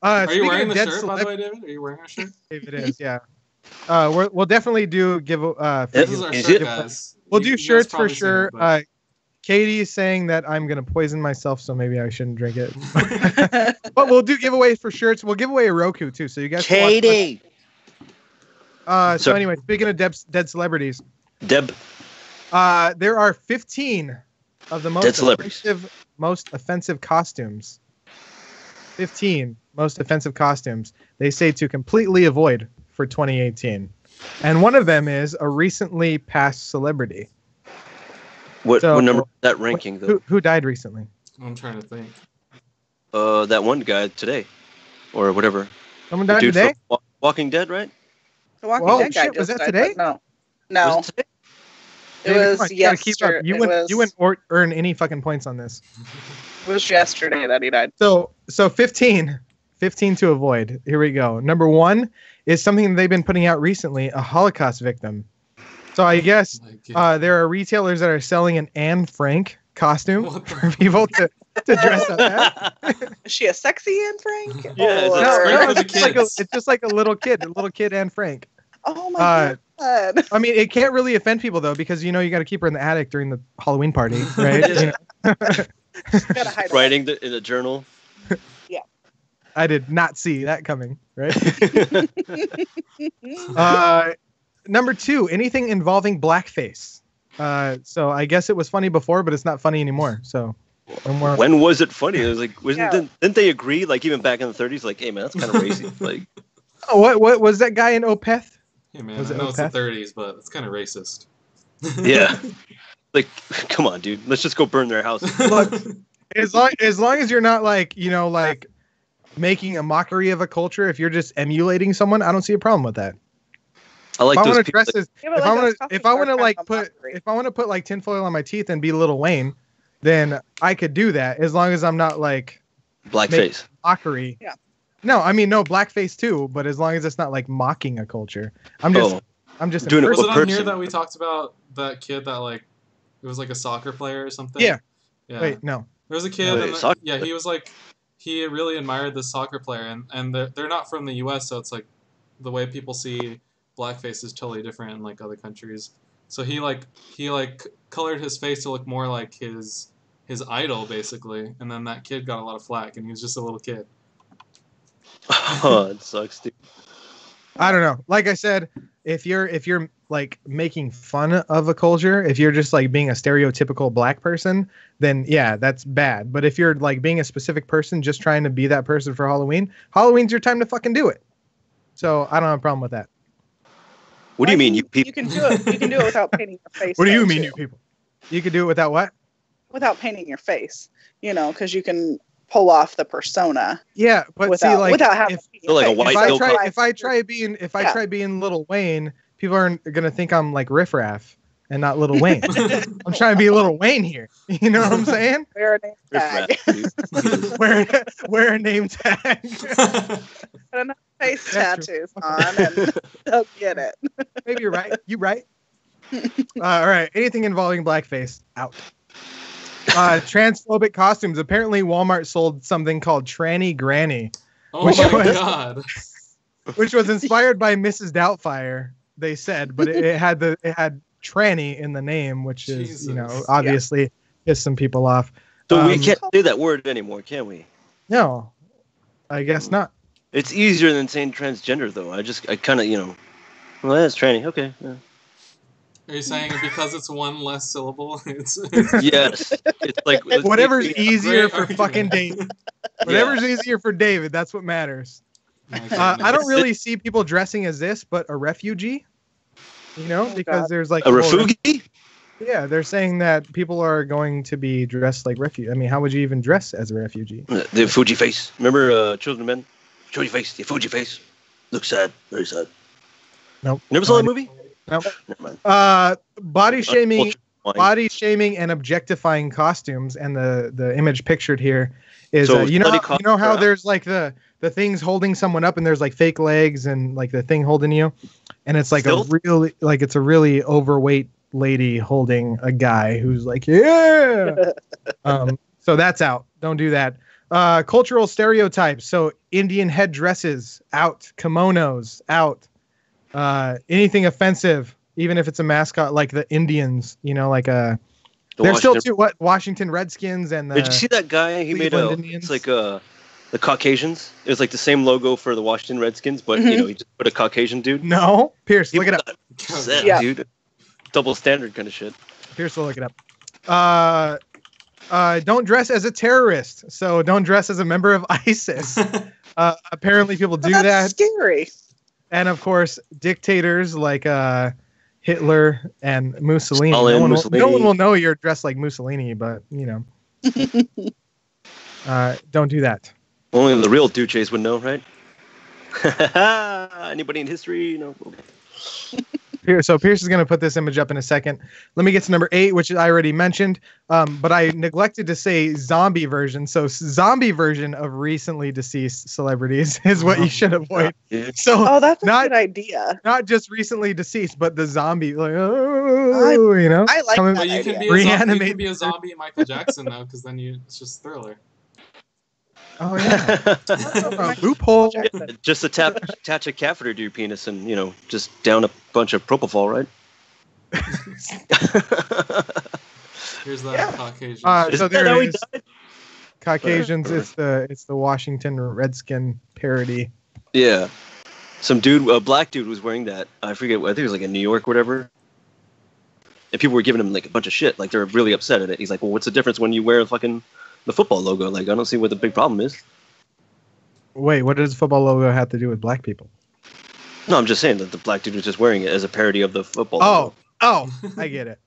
are you wearing the shirt, by the way, David? Are you wearing a shirt? David is, yeah. We'll definitely do give. This is our shirt, guys. We'll do shirts for sure. Katie is saying that I'm gonna poison myself, so maybe I shouldn't drink it. But we'll do giveaways for shirts. We'll give away a Roku too, so you guys. Katie. So anyway, speaking of dead celebrities, Deb. there are 15 of the most offensive costumes. 15 most offensive costumes they say to completely avoid for 2018, and one of them is a recently passed celebrity. What number is that ranking though? Who died recently? I'm trying to think. That one guy today, or whatever. Someone died today? Walking Dead, right? The Walking Dead guy was that died, today? No. Was it today? It was yesterday. You wouldn't earn any fucking points on this. It was yesterday that he died. So 15 to avoid. Here we go. Number 1 is something they've been putting out recently, a Holocaust victim. So I guess there are retailers that are selling an Anne Frank costume for people to dress up as. Is she a sexy Anne Frank? Yeah, it's just like a little kid Anne Frank. Oh my god! I mean, it can't really offend people though, because you got to keep her in the attic during the Halloween party, right? Gotta hide writing in a journal. Yeah. I did not see that coming, right? Number 2, anything involving blackface. So I guess it was funny before, but it's not funny anymore. So when was it funny? It was like, didn't they agree? Like even back in the 30s, like, hey man, that's kind of racist. Like, what was that guy in Opeth? Hey man, I know it's the 30s, but it's kind of racist. Yeah, like, come on, dude, let's just go burn their house. Look, as long as you're not like making a mockery of a culture, if you're just emulating someone, I don't see a problem with that. I like those people. If I want to put like tinfoil on my teeth and be Lil Wayne, then I could do that as long as I'm not like blackface mockery. Yeah. No, I mean no blackface too, but as long as it's not like mocking a culture. I'm just doing it. Was it on here that we talked about that kid that like it was like a soccer player or something? Yeah. Wait, no. There was a kid. He was like he really admired this soccer player, and they're not from the U.S., so it's like the way people see blackface is totally different in like other countries. So he colored his face to look more like his idol basically, and then that kid got a lot of flack, and he was just a little kid. Oh, it sucks, dude. I don't know. Like I said, if you're like making fun of a culture, if you're just like being a stereotypical black person, then yeah, that's bad. But if you're like being a specific person, just trying to be that person for Halloween, Halloween's your time to fucking do it. So I don't have a problem with that. What do you mean, you people? You can do it. You can do it without painting your face. What do you mean, you people? You can do it without what? Without painting your face. Because you can pull off the persona. Yeah, but without having if I try being Lil Wayne, people aren't gonna think I'm like Riff Raff and not Lil Wayne. I'm trying to be Lil Wayne here. You know what I'm saying? Wear a name tag. wear a name tag. Put enough face tattoos on, and they'll get it. Maybe you're right. You right. All right. Anything involving blackface out. Transphobic costumes. Apparently, Walmart sold something called Tranny Granny. Oh my god! Which was inspired by Mrs. Doubtfire. They said, but it had tranny in the name, which is obviously pissed some people off. So we can't say that word anymore, can we? No, I guess not. It's easier than saying transgender, though. I kind of, well, that's tranny. Okay. Yeah. Are you saying because it's one less syllable? It's yes. It's like whatever's easier for fucking David. Whatever's easier for David, that's what matters. I don't really see people dressing as this, but a refugee. Because there's like a refugee. Yeah, they're saying that people are going to be dressed like refugees. I mean, how would you even dress as a refugee? The Fuji face. Remember Children of Men? Fuji face. The Fuji face. Looks sad. Very sad. Nope. Never saw that movie? Nope. Never mind. Body shaming and objectifying costumes, and the image pictured here is So you slutty know how crap. there's like the things holding someone up, and there's like fake legs and like the thing holding you, and it's like Stilt? it's a really overweight lady holding a guy who's like, yeah. So that's out. Don't do that. Cultural stereotypes. So Indian headdresses out, kimonos out. Anything offensive, even if it's a mascot like the Indians, there's still two Washington Redskins and the Did you see that guy? He made Cleveland Indians. it's like the Caucasians. It was like the same logo for the Washington Redskins, but Mhm. he just put a Caucasian dude. No, Pierce, look it up. Upset, Yeah. dude. Double standard kind of shit. Pierce will look it up. Don't dress as a terrorist. So don't dress as a member of ISIS. Apparently people do That's that. scary. And of course, dictators like Hitler and Mussolini. Stalin, No one will know you're dressed like Mussolini, but don't do that. Only the real Duces would know, right? Anybody in history? No. So Pierce is going to put this image up in a second. Let me get to number 8, which I already mentioned, but I neglected to say zombie version. So zombie version of recently deceased celebrities is what you should avoid. Yeah. So Oh, that's a not good idea. not just recently deceased, but the zombie, like I like coming- that But you idea. can be a zombie, you Reanimate- can be a zombie Michael Jackson though, because then it's just Thriller. Oh yeah, loophole. Just attach a catheter to your penis and just down a bunch of propofol, right? Here's that Yeah. Caucasian. So Isn't there that how it he is. died? Caucasians. It's the Washington Redskin parody. Yeah, some dude, a black dude, was wearing that. I forget. I think it was like in New York, or whatever. And people were giving him like a bunch of shit. Like they were really upset at it. He's like, "Well, what's the difference when you wear the football logo? Like, I don't see what the big problem is." Wait, what does the football logo have to do with black people? No, I'm just saying that the black dude was just wearing it as a parody of the football logo. Oh, I get it.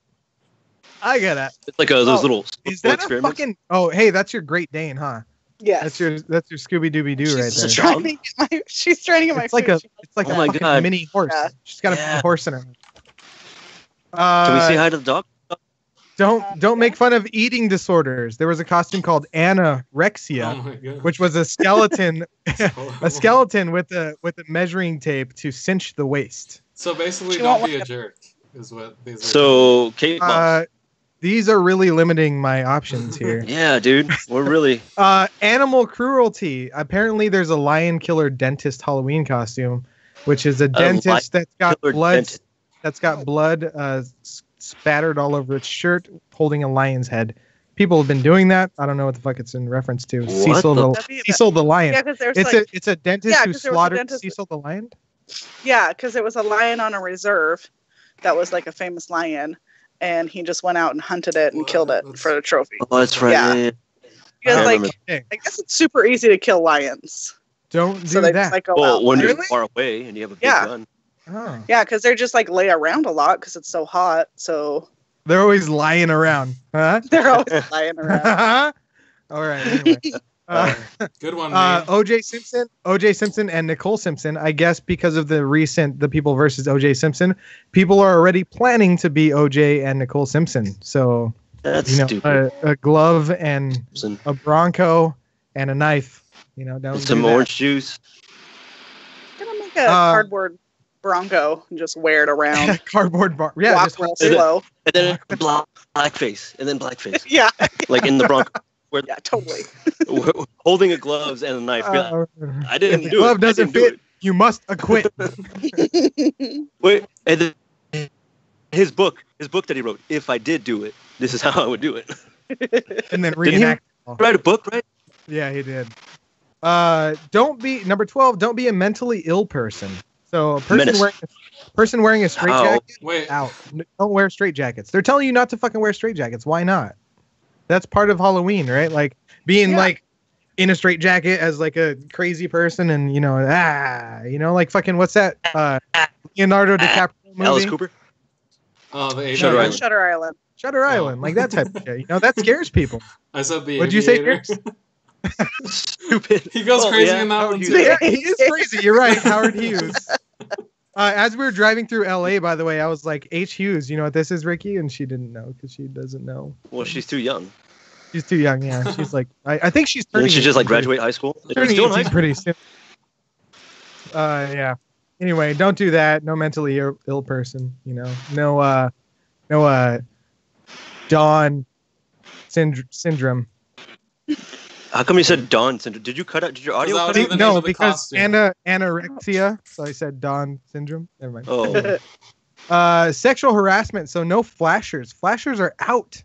I get it. It's like those Oh, little Is that a experiments. fucking? Oh, hey, that's your Great Dane, huh? Yes. That's your Scooby Dooby Doo right She's there. trying to get she's trying to get my It's like food. it's like Oh a my fucking God. mini horse. Yeah. She's got a Yeah. mini horse in her. Can we say hi to the dog? Don't make fun of eating disorders. There was a costume called anorexia, Oh my god. which was a skeleton Horrible. a skeleton with a measuring tape to cinch the waist. So basically, She don't won't be a let jerk, is what these are. So, Kate Moss. These are really limiting my options here. Yeah, dude. We're really. Animal cruelty. Apparently, there's a lion killer dentist Halloween costume, which is a dentist that's got killer blood. dentist. That's got blood spattered all over its shirt, holding a lion's head. People have been doing that. I don't know what the fuck it's in reference to. What Cecil the- the lion. Yeah, because there's It's a dentist Yeah, who 'cause there was a slaughtered dentist- Cecil the lion. yeah, because it was a lion on a reserve that was like a famous lion, and he just went out and hunted it and What? killed it for the trophy. Oh, that's right. Yeah. Yeah. Because I like remember. I guess it's super easy to kill lions, Don't do so they that. just like go Well, out. when you're Really? far away and you have a big Yeah. gun. Oh. Yeah, because they're just like lay around a lot because it's so hot. So They're always lying around. Huh? they're always lying around. All right. Anyway. Good one, man. OJ Simpson and Nicole Simpson, I guess because of the recent The People versus OJ Simpson, people are already planning to be OJ and Nicole Simpson. So, That's you know, stupid. a glove and Some a Bronco and a knife. You know, don't do that. orange juice. Gonna make a cardboard Bronco and just wear it around. Cardboard bar. Yeah, Walk just real slow. And then blackface. And then blackface. Yeah, Like in the Bronco. yeah, totally. Holding a gloves and a knife. I didn't if the do glove it. doesn't I didn't do fit, you must acquit. Wait, and then his book that he wrote, If I Did Do It, This Is How I Would Do It. And then Didn't he reenact. write a book, right? Yeah, he did. Don't be number 12. Don't be a mentally ill person. So a Menace. person wearing a straight Ow. jacket Wait, out. Don't wear straight jackets. They're telling you not to fucking wear straight jackets. Why not? That's part of Halloween, right? Like being like in a straight jacket as like a crazy person, and like fucking what's that? Leonardo DiCaprio movie, Alice Cooper? oh, the Shutter Aviator. Island. Shutter Island. Shutter Island, like that type of shit. You know, that scares people. I said the What'd you say, Aviator. Stupid. He goes Oh, crazy yeah. in that Oh, one he- too. Yeah, he is crazy. You're right, Howard Hughes. As we were driving through LA, by the way, I was like, H. Hughes, you know what this is, Ricky? And she didn't know because she doesn't know. Well, she's too young. She's too young, yeah. She's like, I think she's turning. Didn't she just like graduate high school? Turning Still in 18 high school? pretty soon. Yeah. Anyway, don't do that. No mentally ill person, you know. No Dawn syndrome. How come you said Dawn syndrome? Did you cut out? Did your audio cut out? No, because anorexia. So I said Dawn syndrome. Never mind. Oh. Sexual harassment. So no flashers. Flashers are out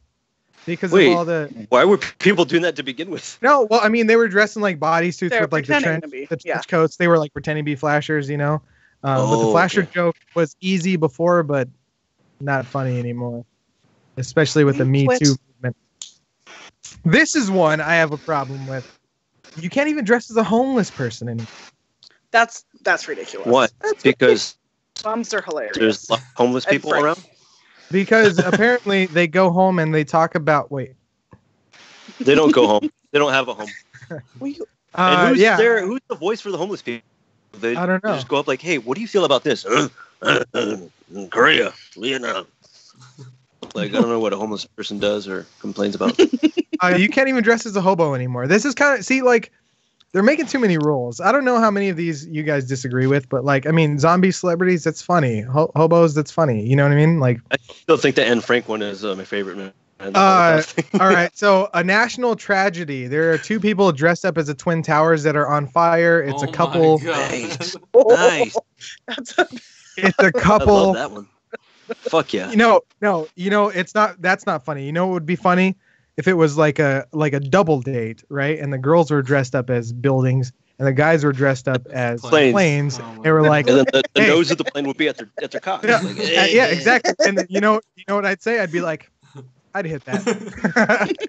because of all the. Why were people doing that to begin with? No, well, I mean, they were dressed in like bodysuits with like the trench coats. They were like pretending to be flashers, you know. But the flasher joke was easy before, but not funny anymore, especially with the Me Too movement. This is one I have a problem with. You can't even dress as a homeless person anymore. That's ridiculous. What? Because bums are hilarious. There's homeless people around? Because apparently they go home and they talk about They don't go home. They don't have a home. And who's there? Who's the voice for the homeless people? I don't know. They just go up like, hey, what do you feel about this? Korea, Vietnam. Like, I don't know what a homeless person does or complains about. You can't even dress as a hobo anymore. This is kind of, they're making too many rules. I don't know how many of these you guys disagree with, but like, I mean, zombie celebrities, that's funny. Hobos, that's funny. You know what I mean? Like, I still think the Anne Frank one is my favorite, man. All right. So a national tragedy. There are two people dressed up as the Twin Towers that are on fire. It's a couple. Nice. It's a couple. I love that one. Fuck yeah. No, it's not. That's not funny. You know what would be funny? If it was like a double date, right? And the girls were dressed up as buildings, and the guys were dressed up as planes. They were like, and then the nose of the plane would be at their cock. Yeah, like, hey. Yeah, exactly. And then, you know what I'd say? I'd be like, I'd hit that.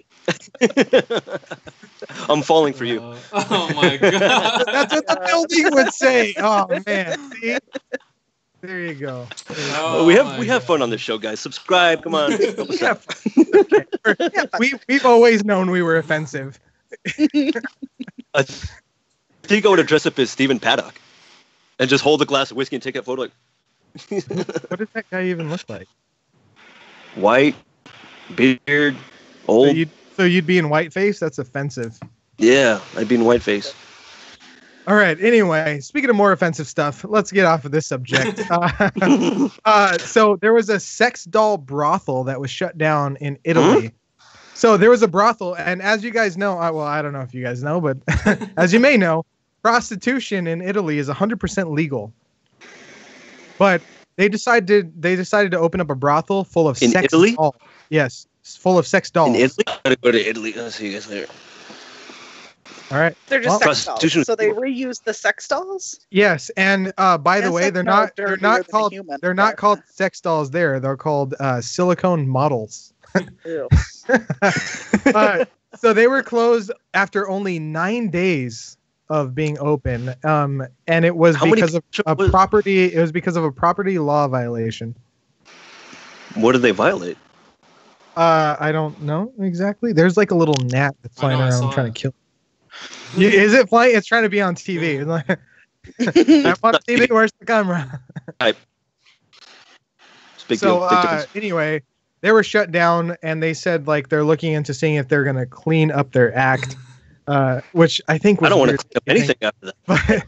I'm falling for you. Oh my god. That's what the building would say. Oh man. See? There you go. We have fun on this show, guys. Subscribe. Come on. We've always known we were offensive. I think I would have dressed up as Stephen Paddock and just hold a glass of whiskey and take that photo. Like, what does that guy even look like? White, beard, old. So you'd be in whiteface? That's offensive. Yeah, I'd be in whiteface. All right. Anyway, speaking of more offensive stuff, let's get off of this subject. So there was a sex doll brothel that was shut down in Italy. So there was a brothel, and as you guys know, well, I don't know if you guys know, but as you may know, prostitution in Italy is 100% legal. But they decided to open up a brothel full of in sex Italy? dolls. Yes, full of sex dolls. In Italy? I gotta go to Italy. I'll see you guys later. All right. They're just sex dolls. So they reuse the sex dolls? Yes, and by the way, they're not called sex dolls there. They're called silicone models. So they were closed after only 9 days of being open. And it was because of a property law violation. What did they violate? I don't know exactly. There's like a little gnat that's flying around trying to kill. Is it flying? It's trying to be on TV. I'm on TV. Where's the camera? Anyway, they were shut down, and they said like they're looking into seeing if they're going to clean up their act, which I think was I don't want to clean up anything after that.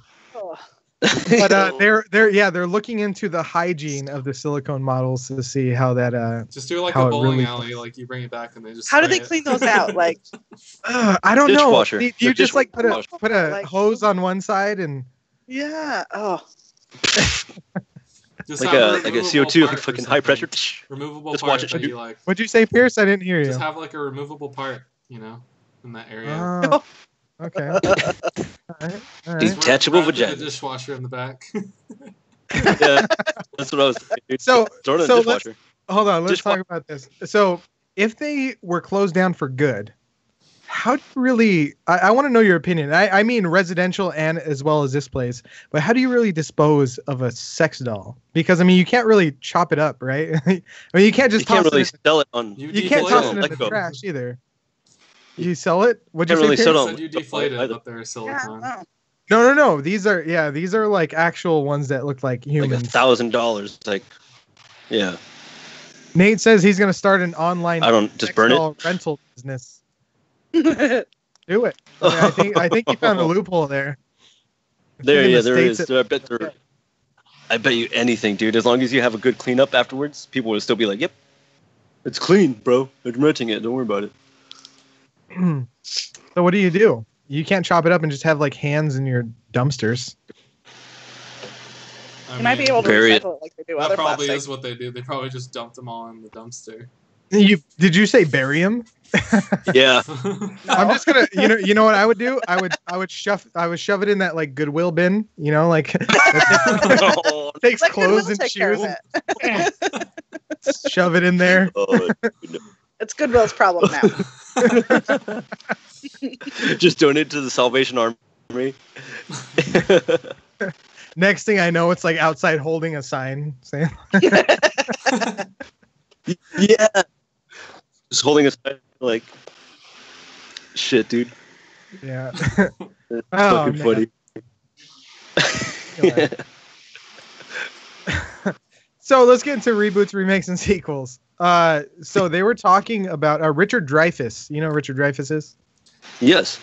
But they're looking into the hygiene of the silicone models to see how that just do like a bowling alley, like you bring it back and they just. How do they clean those out? Like, I don't know. Do you just like put a like, hose on one side and? Yeah. Oh. Just like a CO2, like fucking high pressure. Removable just part. Watch it. Like, what'd you say, Pierce? I didn't hear you. Just have like a removable part, in that area. Okay. All right. Detachable vagina. The dishwasher in the back. Yeah, that's what I was thinking. So dishwasher. Hold on. Let's talk about this. So if they were closed down for good, how do you really? I want to know your opinion. I mean residential and as well as this place. But how do you really dispose of a sex doll? Because I mean you can't really chop it up, right? I mean you can't just sell it on. You can't toss it in the trash either. You sell it? What'd you say? You deflate it, but they're silicone. No. These are like actual ones that look like humans. Like $1,000. Like, yeah. Nate says he's gonna start an online just burn it. rental business. Do it. I think you found a loophole there. There is. I bet you anything, dude. As long as you have a good cleanup afterwards, people will still be like, "Yep, it's clean, bro. I'm renting it. Don't worry about it." So what do? You can't chop it up and just have like hands in your dumpsters. You might be able to recycle it like they do other That probably plastic. is what they do. They probably just dump them all in the dumpster. Did you say bury them? Yeah. No. I'm just gonna, you know what I would do? I would shove it in that like Goodwill bin, like takes Let clothes Goodwill and take care shoes of and it. shove it in there. Oh, It's Goodwill's problem now. just donate to the Salvation Army. Next thing I know, it's like outside holding a sign saying, Yeah. Just holding a sign like, shit, dude. yeah. That's Oh, fucking man. funny. So let's get into reboots, remakes, and sequels. So they were talking about Richard Dreyfuss. You know who Richard Dreyfuss is? Yes.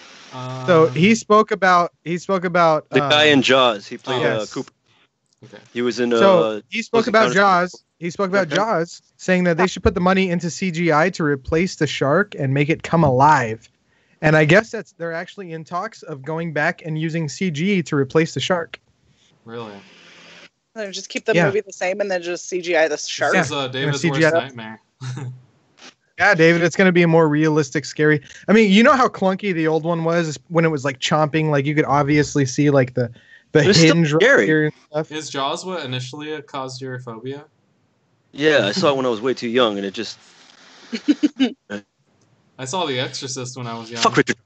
So he spoke about The guy in Jaws. He played yes. Cooper. Okay. He was in. So he spoke about Jaws. He spoke about Okay. Jaws, saying that they should put the money into CGI to replace the shark and make it come alive. And I guess they're actually in talks of going back and using CG to replace the shark. Really? Then just keep the Yeah. movie the same and then just CGI the shark. This is David's CGI worst that. nightmare. Yeah, David, it's going to be a more realistic, scary. I mean, you know how clunky the old one was when it was like chomping, like you could obviously see like the It's still hinge right scary. here and stuff. Is Jaws what initially caused your phobia? Yeah, I saw it when I was way too young, and it just I saw The Exorcist when I was young. fuck Richard.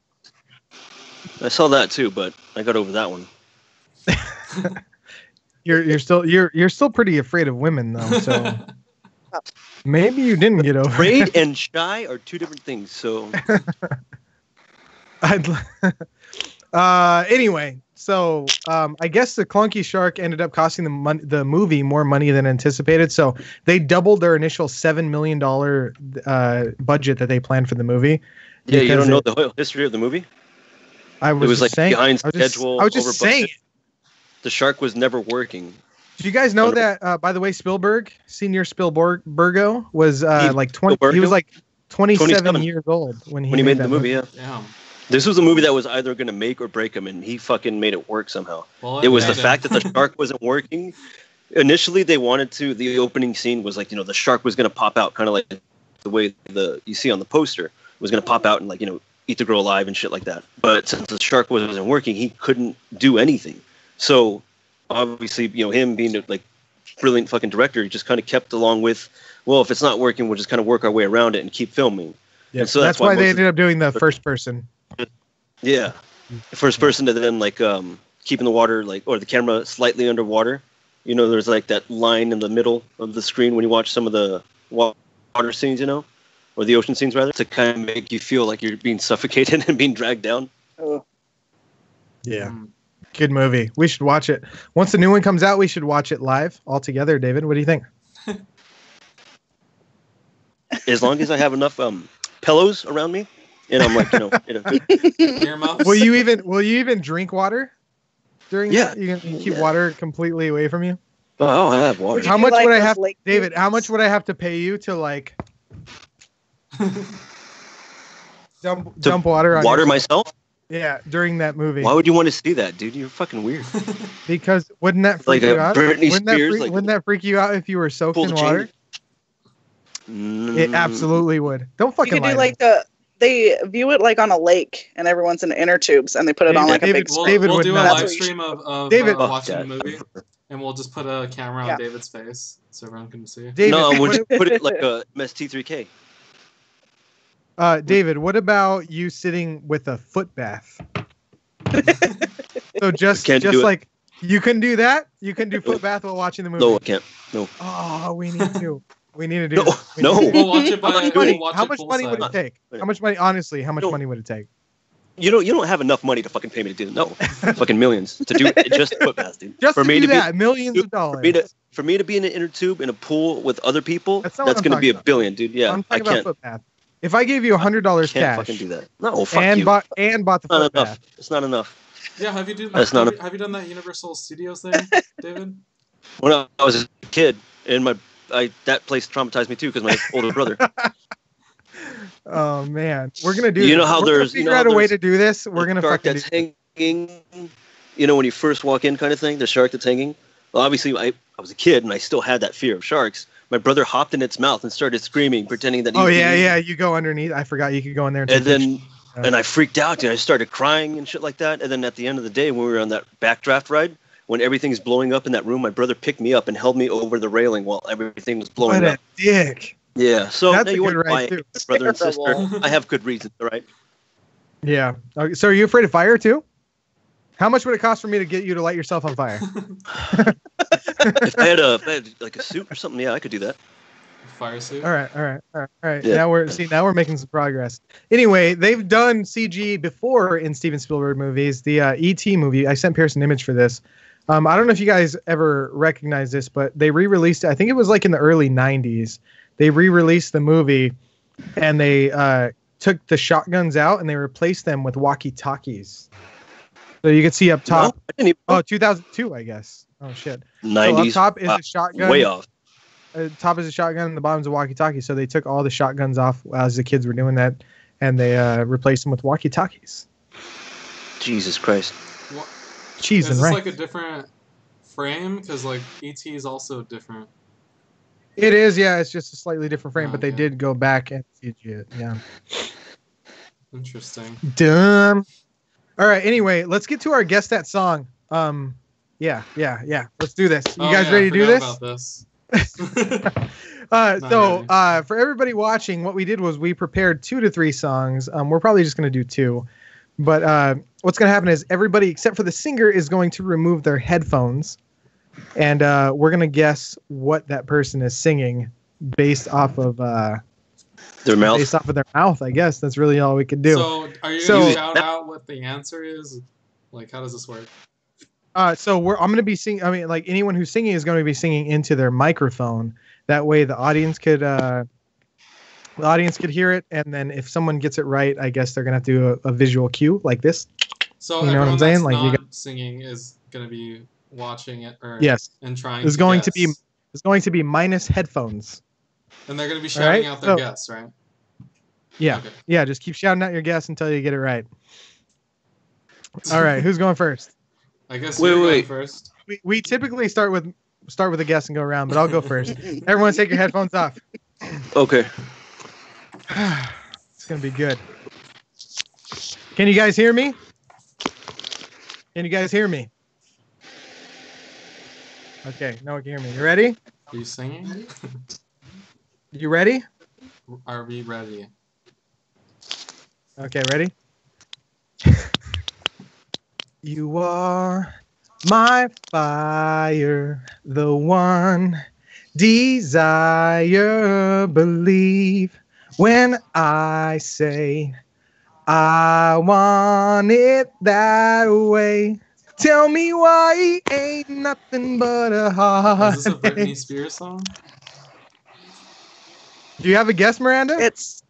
I saw that too, but I got over that one. You're still pretty afraid of women though, so maybe you didn't get over it. Afraid and shy are two different things. So Anyway, so I guess the clunky shark ended up costing the movie more money than anticipated. So they doubled their initial $7 million budget that they planned for the movie. yeah, you don't know the whole history of the movie. I was It was just like saying, behind I was just- schedule. I was just over saying budget. The shark was never working. Did you guys know that? By the way, Senior Spielbergo, was like 20. Spielbergo? He was like 27 27 years old when he made that the movie. Yeah, Damn. this was a movie that was either going to make or break him, and he fucking made it work somehow. Well, It was the made fact that the shark wasn't working. Initially, they wanted to. The opening scene was like, the shark was going to pop out, kind of like the way you see on the poster, was going to pop out and like eat the girl alive and shit like that. But since the shark wasn't working, he couldn't do anything. So obviously, him being a like brilliant fucking director, he just kind of kept along with, well, if it's not working, we'll just kind of work our way around it and keep filming. Yeah, And so that's why they most ended up doing the first person. Yeah, the first person to then like keeping the water or the camera slightly underwater. There's like that line in the middle of the screen when you watch some of the water scenes, or the ocean scenes rather, to kind of make you feel like you're being suffocated and being dragged down. Oh. Yeah. Good movie. We should watch it. Once the new one comes out, we should watch it live all together. David, what do you think? As long as I have enough pillows around me, and I'm like, Earmuffs? Will you even drink water during Yeah. that? You can keep water completely away from you? oh, I have water. Would you How do, much like, would I those have, lake David? How movies? much would I have to pay you to like dump water on Water yourself? myself? Yeah, during that movie. Why would you want to see that, dude? You're fucking weird. Because wouldn't that Like freak a you out? Britney Wouldn't that, Spears, wouldn't that freak you out if you were soaked Pull in the water? chain. It absolutely would. Don't You fucking could lie do to like me. they view it like on a lake and everyone's in inner tubes and they put it on Yeah, like a David- big We'll, screen. David we'll would do a not. live That's what you stream of David- watching yeah. the movie, and we'll just put a camera on Yeah. David's face so everyone can see. David, No, we'll what, just put it like a MST3K. David, what about you sitting with a foot bath? So just Can't do it. like you can do that. You can do foot bath while watching the movie. No, I can't. No. Oh, we need to. We need to do. No, it. We no. need to do We'll watch it by. How much We'll money- watch How it much money would it poolside. take? How much money? Honestly, how much No. money would it take? You don't have enough money to fucking pay me to do it. No, fucking millions to do it. Just foot baths, dude. Just for me to do that, millions of dollars. For me to be in an inner tube in a pool with other people, that's going to be about. $1 billion, dude. Yeah, I'm talking about foot bath. If I gave you $100 cash, can't fucking do that. No, fuck and you. bought the foot enough. bath. It's not enough. Yeah, have you done that Universal Studios thing, David? When I was a kid, and that place traumatized me too because my older brother. Oh man, we're gonna do. You know how there's figure out a way to do this. We're gonna shark fucking that's hanging. You know when you first walk in, kind of thing. The shark that's hanging. Well, obviously, I was a kid and I still had that fear of sharks. My brother hopped in its mouth and started screaming, pretending that. You go underneath. I forgot you could go in there. And I freaked out, dude. I started crying and shit like that. And then at the end of the day, when we were on that backdraft ride, when everything's blowing up in that room, my brother picked me up and held me over the railing while everything was blowing up. What a dick. Yeah, so that's now you a good want ride to too. Brother and sister. I have good reasons, all right? Yeah. Okay, so are you afraid of fire too? How much would it cost for me to get you to light yourself on fire? If I had like a suit or something, yeah, I could do that. Fire suit. All right. Yeah. Now we're making some progress. Anyway, they've done CG before in Steven Spielberg movies. The E.T. movie. I sent Pierce an image for this. I don't know if you guys ever recognize this, but they re-released it. I think it was like in the early '90s. They re-released the movie, and they took the shotguns out and they replaced them with walkie-talkies. So you can see up top. No, 2002, I guess. Oh shit. 90s. So up top is a shotgun. Way off. Top is a shotgun and the bottom's a walkie-talkie. So they took all the shotguns off as the kids were doing that, and they replaced them with walkie-talkies. Jesus Christ. Cheese and rice. Is this like a different frame? Because like E.T. is also different. It is, yeah. It's just a slightly different frame, but they did go back and CG it. Yeah. Interesting. Dumb. All right. Anyway, let's get to our guess that song. Yeah. Let's do this. You guys ready to do this? About this. For everybody watching, what we did was we prepared 2 to 3 songs. We're probably just going to do 2. But what's going to happen is everybody except for the singer is going to remove their headphones. And we're going to guess what that person is singing based off of their mouth. Based off of their mouth, I guess. That's really all we could do. So are you going to shout out what the answer is? Like, how does this work? I'm going to be singing. I mean, like anyone who's singing is going to be singing into their microphone. That way, the audience could hear it. And then if someone gets it right, I guess they're going to have to do a visual cue like this. So you know what I'm saying? Like not singing is going to be watching it. And trying. It's going to be minus headphones. And they're going to be shouting out their guess, right? Yeah. Okay. Yeah. Just keep shouting out your guess until you get it right. All right. Who's going first? I guess you're going first. We typically start with a guess and go around, but I'll go first. Everyone take your headphones off. Okay. It's going to be good. Can you guys hear me? Okay. No one can hear me. You ready? Are you singing? You ready? Are we ready? Okay, ready? You are my fire, the one desire. Believe when I say I want it that way. Tell me why ain't nothing but a heart. Is this a Britney Spears song? Do you have a guess, Miranda? It's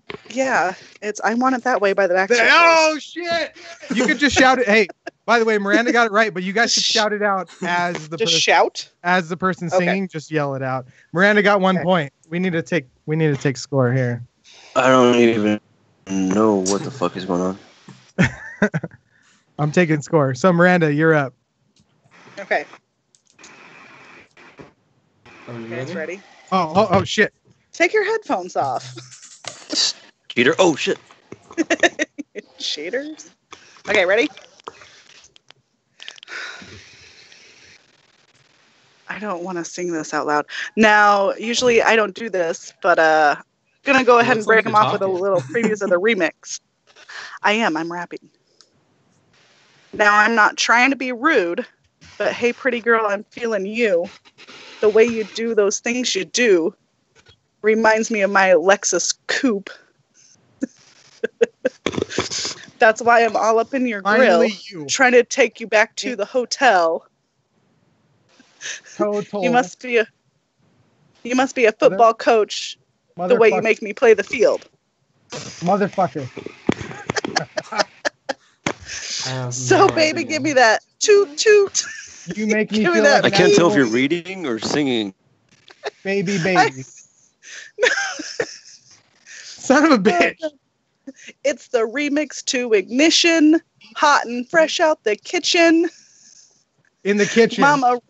I Want It That Way by the Backstreet Boys. Oh, shit. You could just shout it. Hey, by the way, Miranda got it right, but you guys should shout it out as the shout? As the person singing, just yell it out. Miranda got 1 point. We need to take score here. I don't even know what the fuck is going on. I'm taking score. So Miranda, you're up. Okay. Are you ready? Oh shit. Take your headphones off. Cheater. Oh, shit. Cheaters. Okay, ready? I don't want to sing this out loud. Now, usually I don't do this, but gonna go ahead and break them off with a little previews of the remix. I'm rapping. Now, I'm not trying to be rude, but hey, pretty girl, I'm feeling you. The way you do those things you do reminds me of my Lexus coupe. That's why I'm all up in your grill, trying to take you back to the hotel. Total. You must be a football coach. The way you make me play the field. Motherfucker. So, baby, give me that toot toot. You make me feel like I can't tell if you're reading or singing. Baby. Son of a bitch. It's the remix to Ignition, hot and fresh out the kitchen. In the kitchen. Mama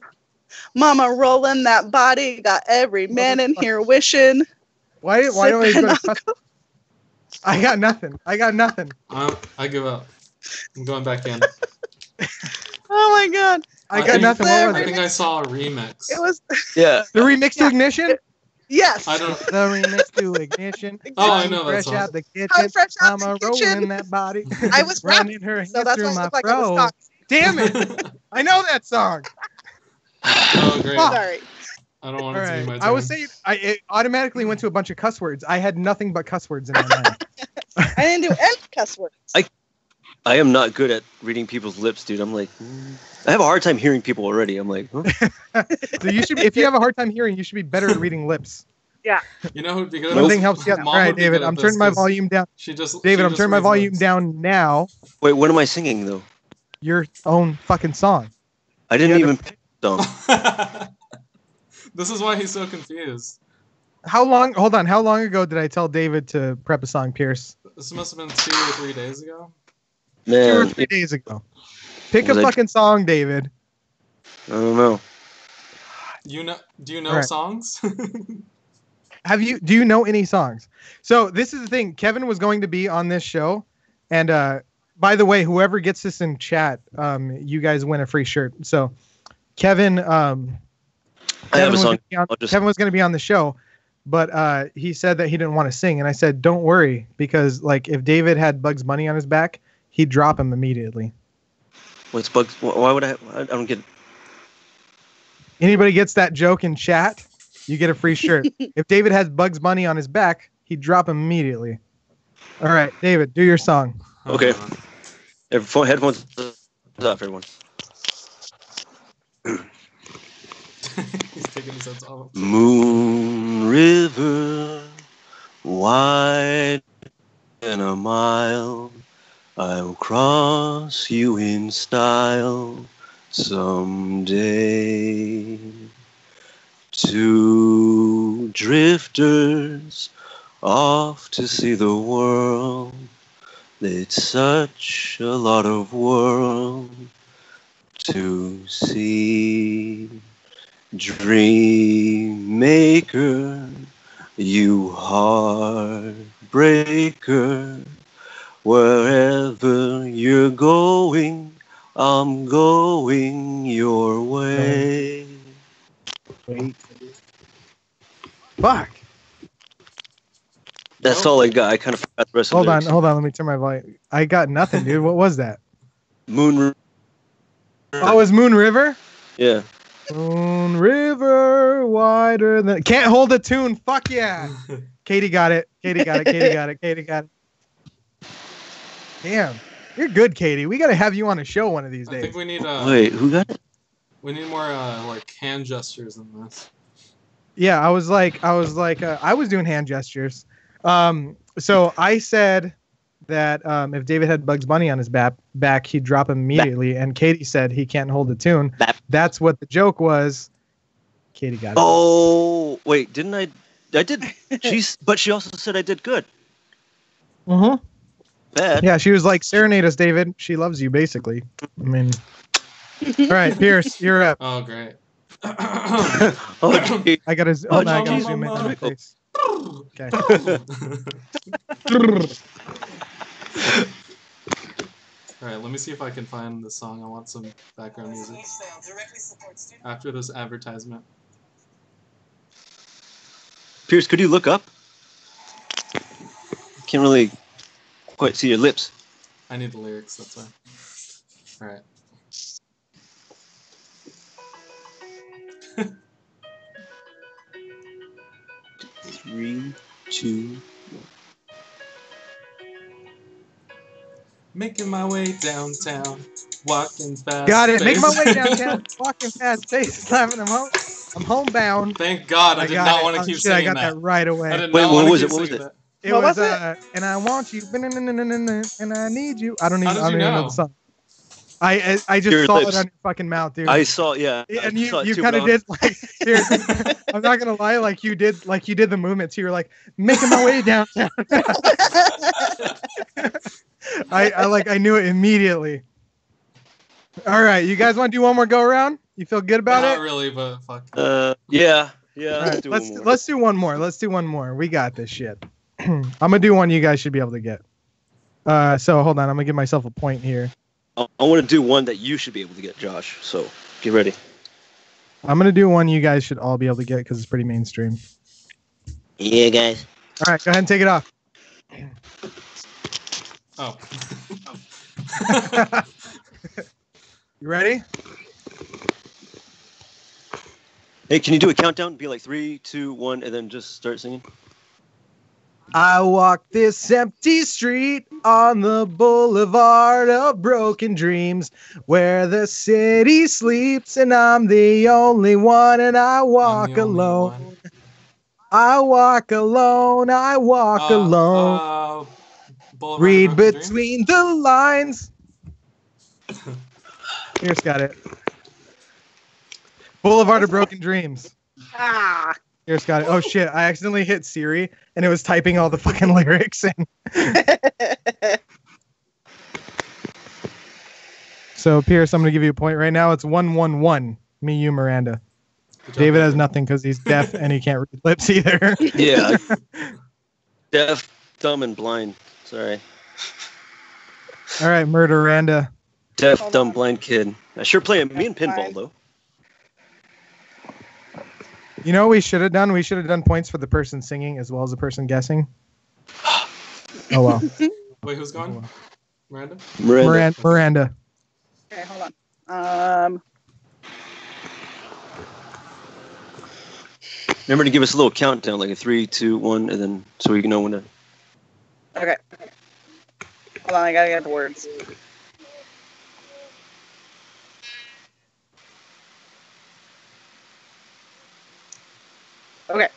rolling that body, got every man in here wishing. Why don't we go to I got nothing. I give up. I'm going back in. Oh my god. I got nothing. I think I saw a remix. It was the remix to Ignition? Yes. I don't. The remix to Ignition. Oh, I know that fresh song. Out the kitchen. Fresh out Mama the kitchen. rolling that body. I was running her so that's through why my I looked like I was fro. talking. Damn it! I know that song. Oh, great. Sorry. I don't want it to be my turn. I was saying it automatically went to a bunch of cuss words. I had nothing but cuss words in my mind. I didn't do any cuss words. I am not good at reading people's lips, dude. I'm like, I have a hard time hearing people already. I'm like, huh? So you should, if you have a hard time hearing, you should be better at reading lips. Yeah. You know who'd be good at One this? thing helps the other. Mom All right, would be David, good at I'm this turning my 'cause volume down. David, I'm turning my volume down now. Wait, what am I singing though? Your own fucking song. I didn't even pick the song. This is why he's so confused. Hold on, how long ago did I tell David to prep a song, Pierce? This must have been 2 or 3 days ago. Man, 2 or 3 days ago. Pick a fucking song, David. I don't know. Do you know songs? Do you know any songs? So this is the thing. Kevin was going to be on this show, and by the way, whoever gets this in chat, you guys win a free shirt. So Kevin, I have a song. Kevin was going to be on the show, but he said that he didn't want to sing, and I said, "Don't worry, because like if David had Bugs Bunny on his back, he'd drop him immediately." What's Bugs? Why would I don't get it. Anybody gets that joke in chat, you get a free shirt. If David has Bugs Bunny on his back, he'd drop him immediately. All right, David, do your song. Okay. Headphones off, everyone. He's taking his heads off. Moon River, wide and a mile, I'll cross you in style someday. Two drifters off to see the world. It's such a lot of world to see. Dream maker, you heartbreaker, wherever you're going, I'm going your way. Wait. Fuck. That's all I got. I kind of forgot the rest of the lyrics. Hold on. Let me turn my volume. I got nothing, dude. What was that? Moon River. Oh, it was Moon River? Yeah. Moon River, wider than... Can't hold a tune. Fuck yeah. Katie got it. Katie got it. Damn. You're good, Katie. We got to have you on a show one of these days. I think we need... Wait, who got it? We need more, like, hand gestures in this. Yeah, I was doing hand gestures. So I said that if David had Bugs Bunny on his back, he'd drop him immediately. And Katie said he can't hold a tune. That's what the joke was. Katie got it. Oh, wait, didn't I? I did. But she also said I did good. Mm-hmm. Bad. Yeah, she was like, serenade us, David. She loves you, basically. I mean, all right, Pierce, you're up. Oh, great. Oh, I gotta zoom in on your face. Okay. Alright, let me see if I can find the song. I want some background music. After this advertisement. Pierce, could you look up? Can't really quite see your lips. I need the lyrics, that's why. Alright. 3, 2, 1. Making my way downtown, walking fast. Got it. Making my pace. way downtown, walking fast pace, slapping. I'm homebound. Thank God, I did got not it. want to Oh, keep shit, singing I got that right away. I did Wait, not what want was to it? keep What was singing it? that. It What was, was it? and I want you, and I need you. I don't How even did you know the know? song. I just Your saw lips. it on your fucking mouth, dude. I saw, yeah. And I saw it you too, kind of but did like here. I'm not gonna lie, like you did the movements. You were like making my way downtown. I knew it immediately. All right, you guys want to do one more go around? You feel good about Not it? really, but fuck. Yeah. All Let's right, do one more. let's do one more. Let's do one more. We got this shit. I'm gonna do one you guys should be able to get. So hold on, I'm gonna give myself a point here. I want to do one that you should be able to get, Josh. So get ready. I'm gonna do one you guys should all be able to get because it's pretty mainstream. Yeah, guys. All right, go ahead and take it off. Oh. You ready? Hey, can you do a countdown? Be like 3, 2, 1, and then just start singing. I walk this empty street on the boulevard of broken dreams where the city sleeps and I'm the only one and I walk alone. I walk alone. I walk alone. Read between the lines. Here's got it. Boulevard of Broken Dreams. Ah. Here's got it. Oh shit! I accidentally hit Siri and it was typing all the fucking lyrics in. So Pierce, I'm gonna give you a point right now. It's 1-1-1. Me, you, Miranda. David has nothing because he's deaf and he can't read lips either. Yeah. Deaf, dumb, and blind. Sorry. All right, Murderanda. Deaf, dumb, blind kid. I sure play me in pinball though. You know what we should have done? We should have done points for the person singing as well as the person guessing. Oh well. Wait, who's gone? Miranda? Miranda. Okay, hold on. Remember to give us a little countdown, like a 3, 2, 1, and then so we can know when to. Okay. Hold on, I gotta get the words. Okay.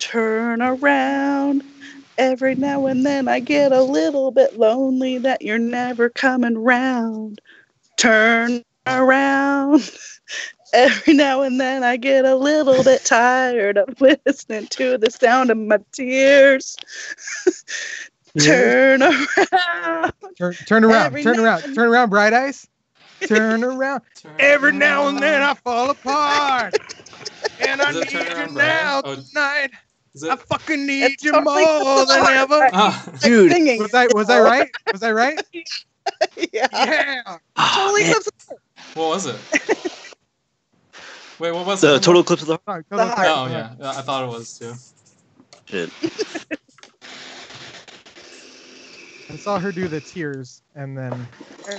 Turn around. Every now and then I get a little bit lonely that you're never coming round. Turn around. Every now and then I get a little bit tired of listening to the sound of my tears. Turn around. Turn around, Bright Eyes. Turn around. Every now and then I fall apart. And I need you now tonight. I fucking need you more than ever. Dude, was I right? Was I right? Yeah. Totally. What was it? Wait, what was the it? Total Eclipse of the Heart. Oh, yeah. I thought it was, too. Shit. I saw her do the tears, and then...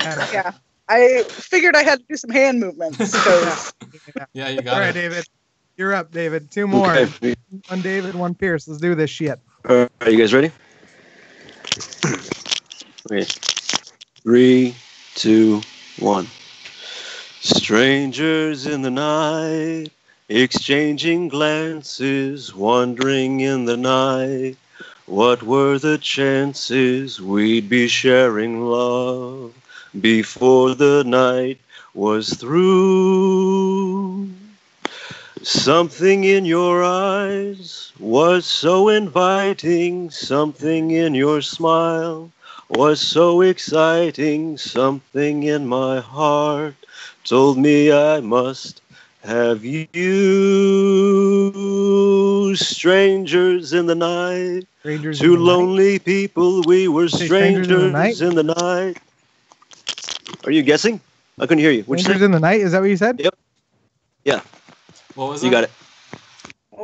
Yeah. I figured I had to do some hand movements. Yeah, you got it. All right, David. You're up, David. 2 more. Okay. 1 David, 1 Pierce. Let's do this shit. All right, you guys ready? Okay. 3, 2, 1. Strangers in the night, exchanging glances, wandering in the night. What were the chances we'd be sharing love before the night was through? Something in your eyes was so inviting, something in your smile was so exciting, something in my heart told me I must have you. Strangers in the night, two lonely people, we were strangers in the night. Are you guessing? I couldn't hear you. Strangers in the night, is that what you said? Yep. Yeah. What was you got it.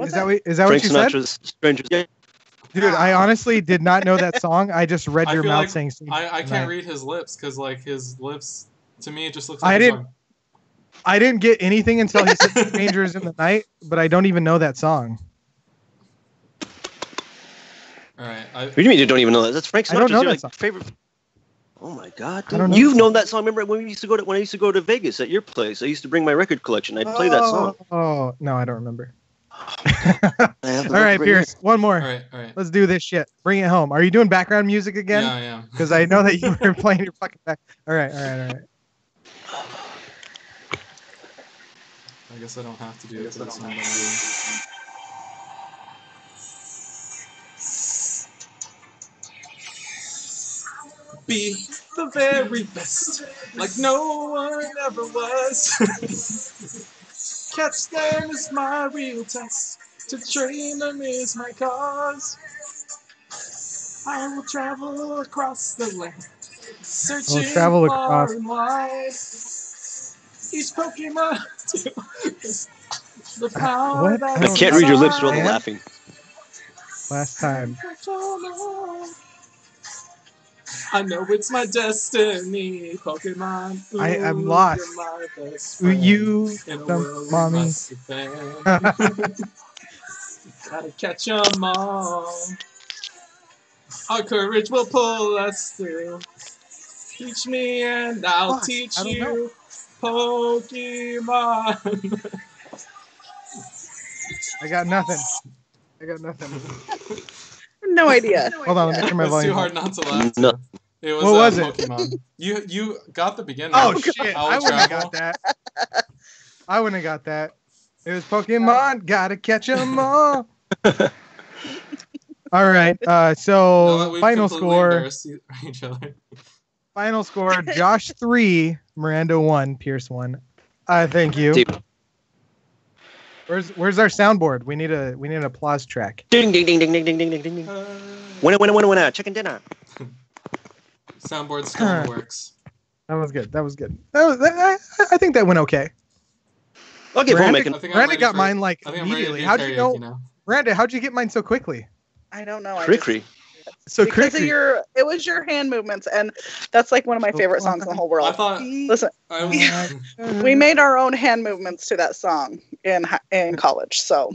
Is that what you Frank said? Sinatra's Strangers. Yeah. Dude, I honestly did not know that song. I just read your mouth saying I can't read his lips because like his lips to me it just looks like I didn't get anything until he said Strangers in the Night, but I don't even know that song. All right. What do you mean you don't even know that? That's Frank I don't Sinatra's know your that like, song. favorite. Oh my God! I don't know You've that known that song. Remember when I used to go to Vegas at your place? I used to bring my record collection. I'd play that song. Oh no, I don't remember. I have the All right, record Pierce. One more. All right. Let's do this shit. Bring it home. Are you doing background music again? Yeah, I am. Because I know that you were playing your fucking back. All right. I guess I don't have to do it. For this one, but I will. Be the very best, like no one ever was. Catch them is my real test. To train them is my cause. I will travel across the land, searching travel far across. and wide. Each Pokemon the power What? that I can't read your lips through all the Man. laughing. Last time. I know it's my destiny, Pokemon. Ooh, I am lost. You're my best friend. You, In a the world mommy. we must defend. Gotta catch 'em all. Our courage will pull us through. Teach me and I'll Fuck, teach I don't you, Pokemon. I got nothing. No idea. Hold on, let me turn my It's too volume hard up. not to laugh. No. Too. It was, What was it? Pokemon. You got the beginning. Oh shit! I'll I wouldn't have travel. got that. I wouldn't have got that. It was Pokemon. Gotta catch 'em all. All right. So We've final completely score. embarrassed each other. Final score. Josh 3, Miranda 1, Pierce 1. Thank you. Deep. Where's our soundboard? We need an applause track. Ding ding ding ding ding ding ding ding ding. Winner. Chicken dinner. Soundboard still in the works. That was good. I think that went okay. I'll give Miranda, homemaking. Miranda got mine like I think I'm ready to immediately. do How'd you know? karaoke now. Miranda, how'd you get mine so quickly? I don't know. Crickery. So Because quickly. it was your hand movements, and that's like one of my favorite songs in the whole world. I thought Listen, I was. we made our own hand movements to that song in college, so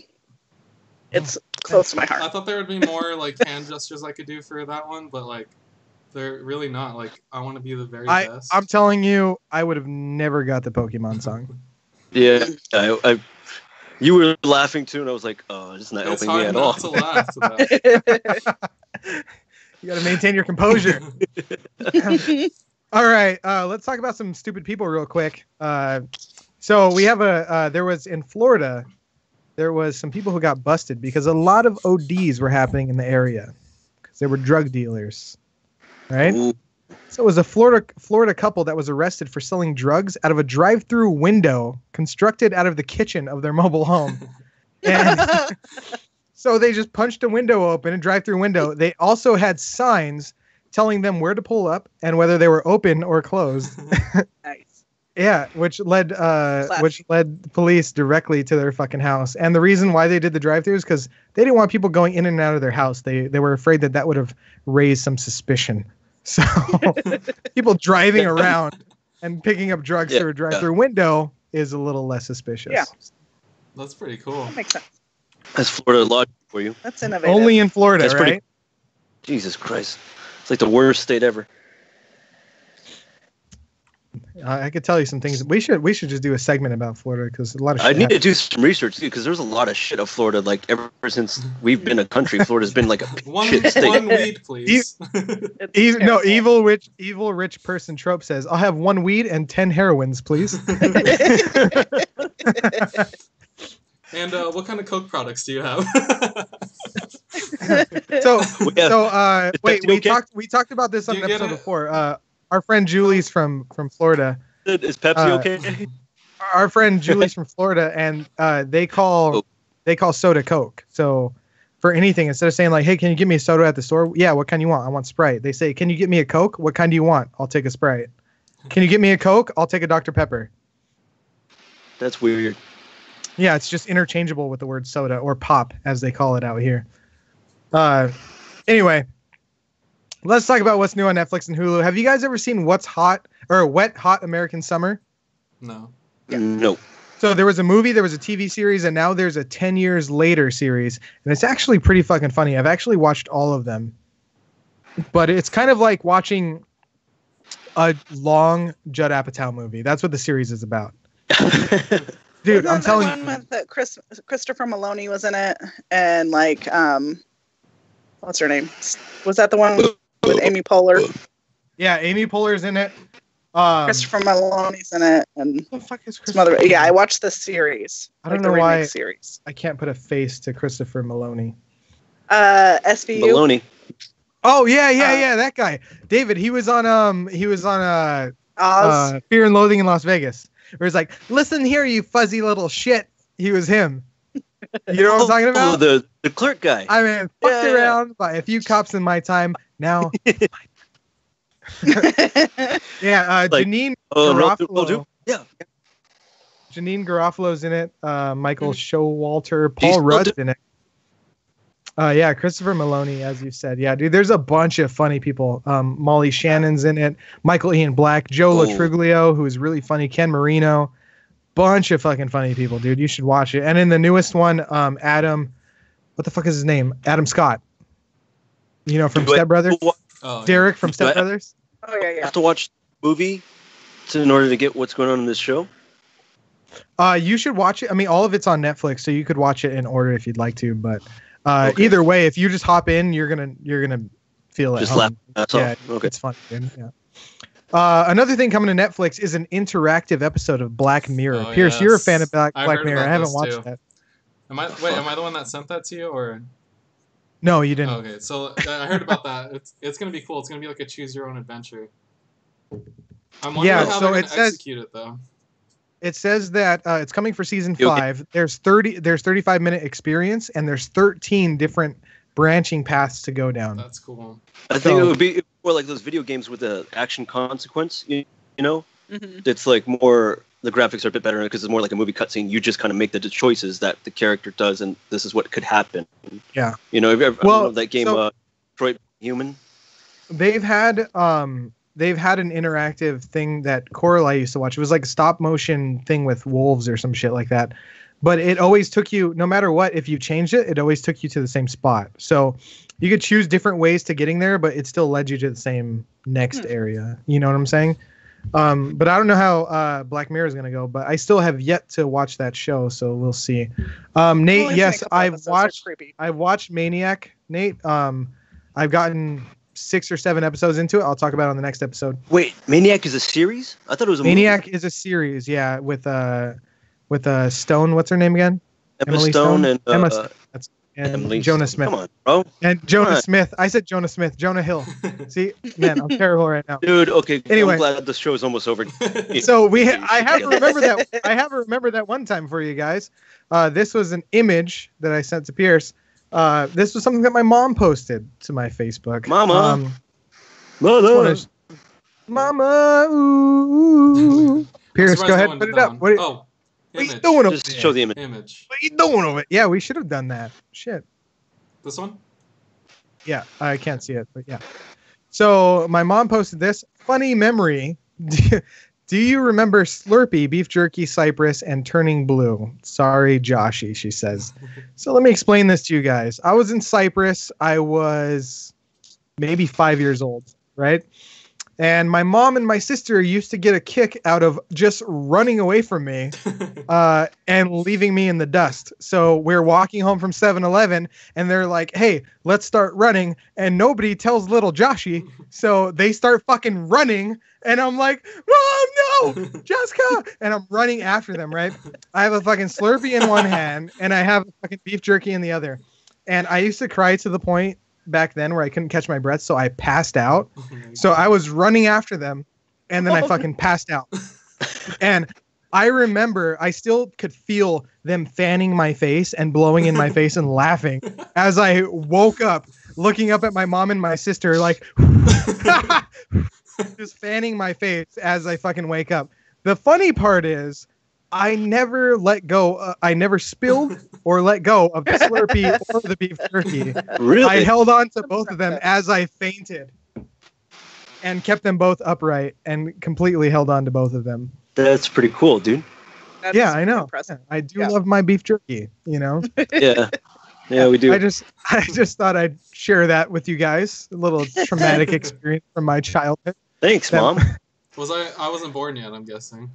it's close to my I heart. thought there would be more like hand gestures I could do for that one, but like they're really not. Like I want to be the very best. I'm telling you, I would have never got the Pokemon song. Yeah, you were laughing too, and I was like, "Oh, it's not it's helping me hard at all." not to laugh to that. You got to maintain your composure. All right, let's talk about some stupid people real quick. So we have there was in Florida, there was some people who got busted because a lot of ODs were happening in the area because they were drug dealers, right? Ooh. So it was a Florida couple that was arrested for selling drugs out of a drive-through window constructed out of the kitchen of their mobile home. And so they just punched a window open, a drive-through window. They also had signs telling them where to pull up and whether they were open or closed. Nice. Yeah, which led police directly to their fucking house. And the reason why they did the drive-through is because they didn't want people going in and out of their house. They were afraid that would have raised some suspicion. So people driving around and picking up drugs through a drive-through window is a little less suspicious. Yeah. That's pretty cool. That makes sense. That's Florida logic for you. That's innovative. Only in Florida, That's pretty- right? Jesus Christ, it's like the worst state ever. I could tell you some things. We should just do a segment about Florida because a lot of shit I need to happens. do some research too, because there's a lot of shit of Florida. Like ever since we've been a country, Florida's been like a One shit state. weed, please. It's terrible. Evil rich person trope says, "I'll have 1 weed and 10 heroines, please." And what kind of Coke products do you have? Wait, we okay? talked about this on Do an you get episode it? before. Our friend Julie's from Florida. Is Pepsi okay? Our friend Julie's from Florida, and they call soda Coke. So for anything, instead of saying like, "Hey, can you get me a soda at the store?" Yeah, what kind you want? I want Sprite. They say, "Can you get me a Coke? What kind do you want?" I'll take a Sprite. Can you get me a Coke? I'll take a Dr. Pepper. That's weird. Yeah, it's just interchangeable with the word soda or pop, as they call it out here. Anyway, let's talk about what's new on Netflix and Hulu. Have you guys ever seen Wet Hot American Summer? No. Yeah. No. So there was a movie, there was a TV series, and now there's a 10 years later series, and it's actually pretty fucking funny. I've actually watched all of them, but it's kind of like watching a long Judd Apatow movie. That's what the series is about. Dude, I'm telling you. One with Christopher Maloney was in it, and like, what's her name? Was that the one with Amy Poehler? Yeah, Amy Poehler's in it. Christopher Maloney's in it, and what the fuck is some other. Yeah, I watched the series. I don't know why series. I can't put a face to Christopher Maloney. SVU. Maloney. Oh yeah, that guy. David, he was on Oz. Fear and Loathing in Las Vegas. Where it's like, listen here, you fuzzy little shit. He was him. You know what I'm talking about? Oh, the clerk guy. I mean, fucked around by a few cops in my time. Now, Janine Garofalo. Yeah. Janine Garofalo's in it. Michael Showalter, Paul Rudd's in it. Christopher Maloney, as you said. Yeah, dude, there's a bunch of funny people. Molly Shannon's in it. Michael Ian Black, Joe Latriglio, who is really funny. Ken Marino. Bunch of fucking funny people, dude. You should watch it. And in the newest one, Adam, what the fuck is his name? Adam Scott. You know, from Step Brothers. Derek from Step Brothers. Oh, yeah. I have to watch the movie in order to get what's going on in this show? You should watch it. I mean, all of it's on Netflix, so you could watch it in order if you'd like to, but... Either way, if you just hop in, you're gonna feel it. Just laugh. That's all. Okay. It's fun. Dude. Yeah. Another thing coming to Netflix is an interactive episode of Black Mirror. Pierce, yes. You're a fan of Black Mirror. I haven't watched that. Am I the one that sent that to you, or? No, you didn't. Okay, so I heard about that. It's gonna be cool. It's gonna be like a choose your own adventure. I'm wondering how they're gonna execute it though. It says that it's coming for season 5. There's 35-minute experience, and there's 13 different branching paths to go down. That's cool. I think it would be more like those video games with the action consequence. You know, it's like more. The graphics are a bit better because it's more like a movie cutscene. You just kind of make the choices that the character does, and this is what could happen. Yeah. You know, have you ever know that game, Detroit Human? They've had an interactive thing that Coral I used to watch. It was like a stop motion thing with wolves or some shit like that. But it always took you, no matter what, if you changed it, it always took you to the same spot. So you could choose different ways to getting there, but it still led you to the same next area. You know what I'm saying? But I don't know how Black Mirror is going to go, but I still have yet to watch that show, so we'll see. Nate, yes, I've watched Maniac, Nate. I've gotten 6 or 7 episodes into it. I'll talk about it on the next episode. Wait, Maniac is a series? I thought it was a Maniac movie. is a series, yeah, with Stone. What's her name again? Emma Stone and Emma Stone. And Jonah Smith. Come on, bro. And Jonah Smith. I said Jonah Smith. Jonah Hill. See, man, I'm terrible right now. Dude, okay. Anyway, I'm glad the show is almost over. So I have to remember that. I have to remember that one time for you guys. This was an image that I sent to Pierce. This was something that my mom posted to my Facebook. Mama. Mama. Ooh. Pierce, go ahead and put it up. What are you doing over there? Just show the image. What are you doing over there? Yeah, we should have done that. Shit. This one? Yeah, I can't see it, but yeah. So my mom posted this. Funny memory. Do you remember Slurpee, beef jerky, Cypress, and turning blue? Sorry, Joshy, she says. So let me explain this to you guys. I was in Cyprus. I was maybe 5 years old, right? And my mom and my sister used to get a kick out of just running away from me and leaving me in the dust. So we're walking home from 7-Eleven, and they're like, hey, let's start running. And nobody tells little Joshy. So they start fucking running. And I'm like, Mom, no, Jessica. And I'm running after them, right? I have a fucking Slurpee in one hand, and I have a fucking beef jerky in the other. And I used to cry to the point back then where I couldn't catch my breath, so I passed out. So I was running after them, and then I fucking passed out. And I remember I still could feel them fanning my face and blowing in my face and laughing as I woke up, looking up at my mom and my sister, like just fanning my face as I fucking wake up. The funny part is I never let go. I never spilled or let go of the Slurpee or the beef jerky. Really? I held on to both of them as I fainted and kept them both upright and completely held on to both of them. That's pretty cool, dude. That Yeah, is I know. impressive. Yeah, I do Yeah. love my beef jerky. Yeah. Yeah, we do. I just thought I'd share that with you guys. A little traumatic experience from my childhood. Thanks, That- Mom. I wasn't born yet, I'm guessing.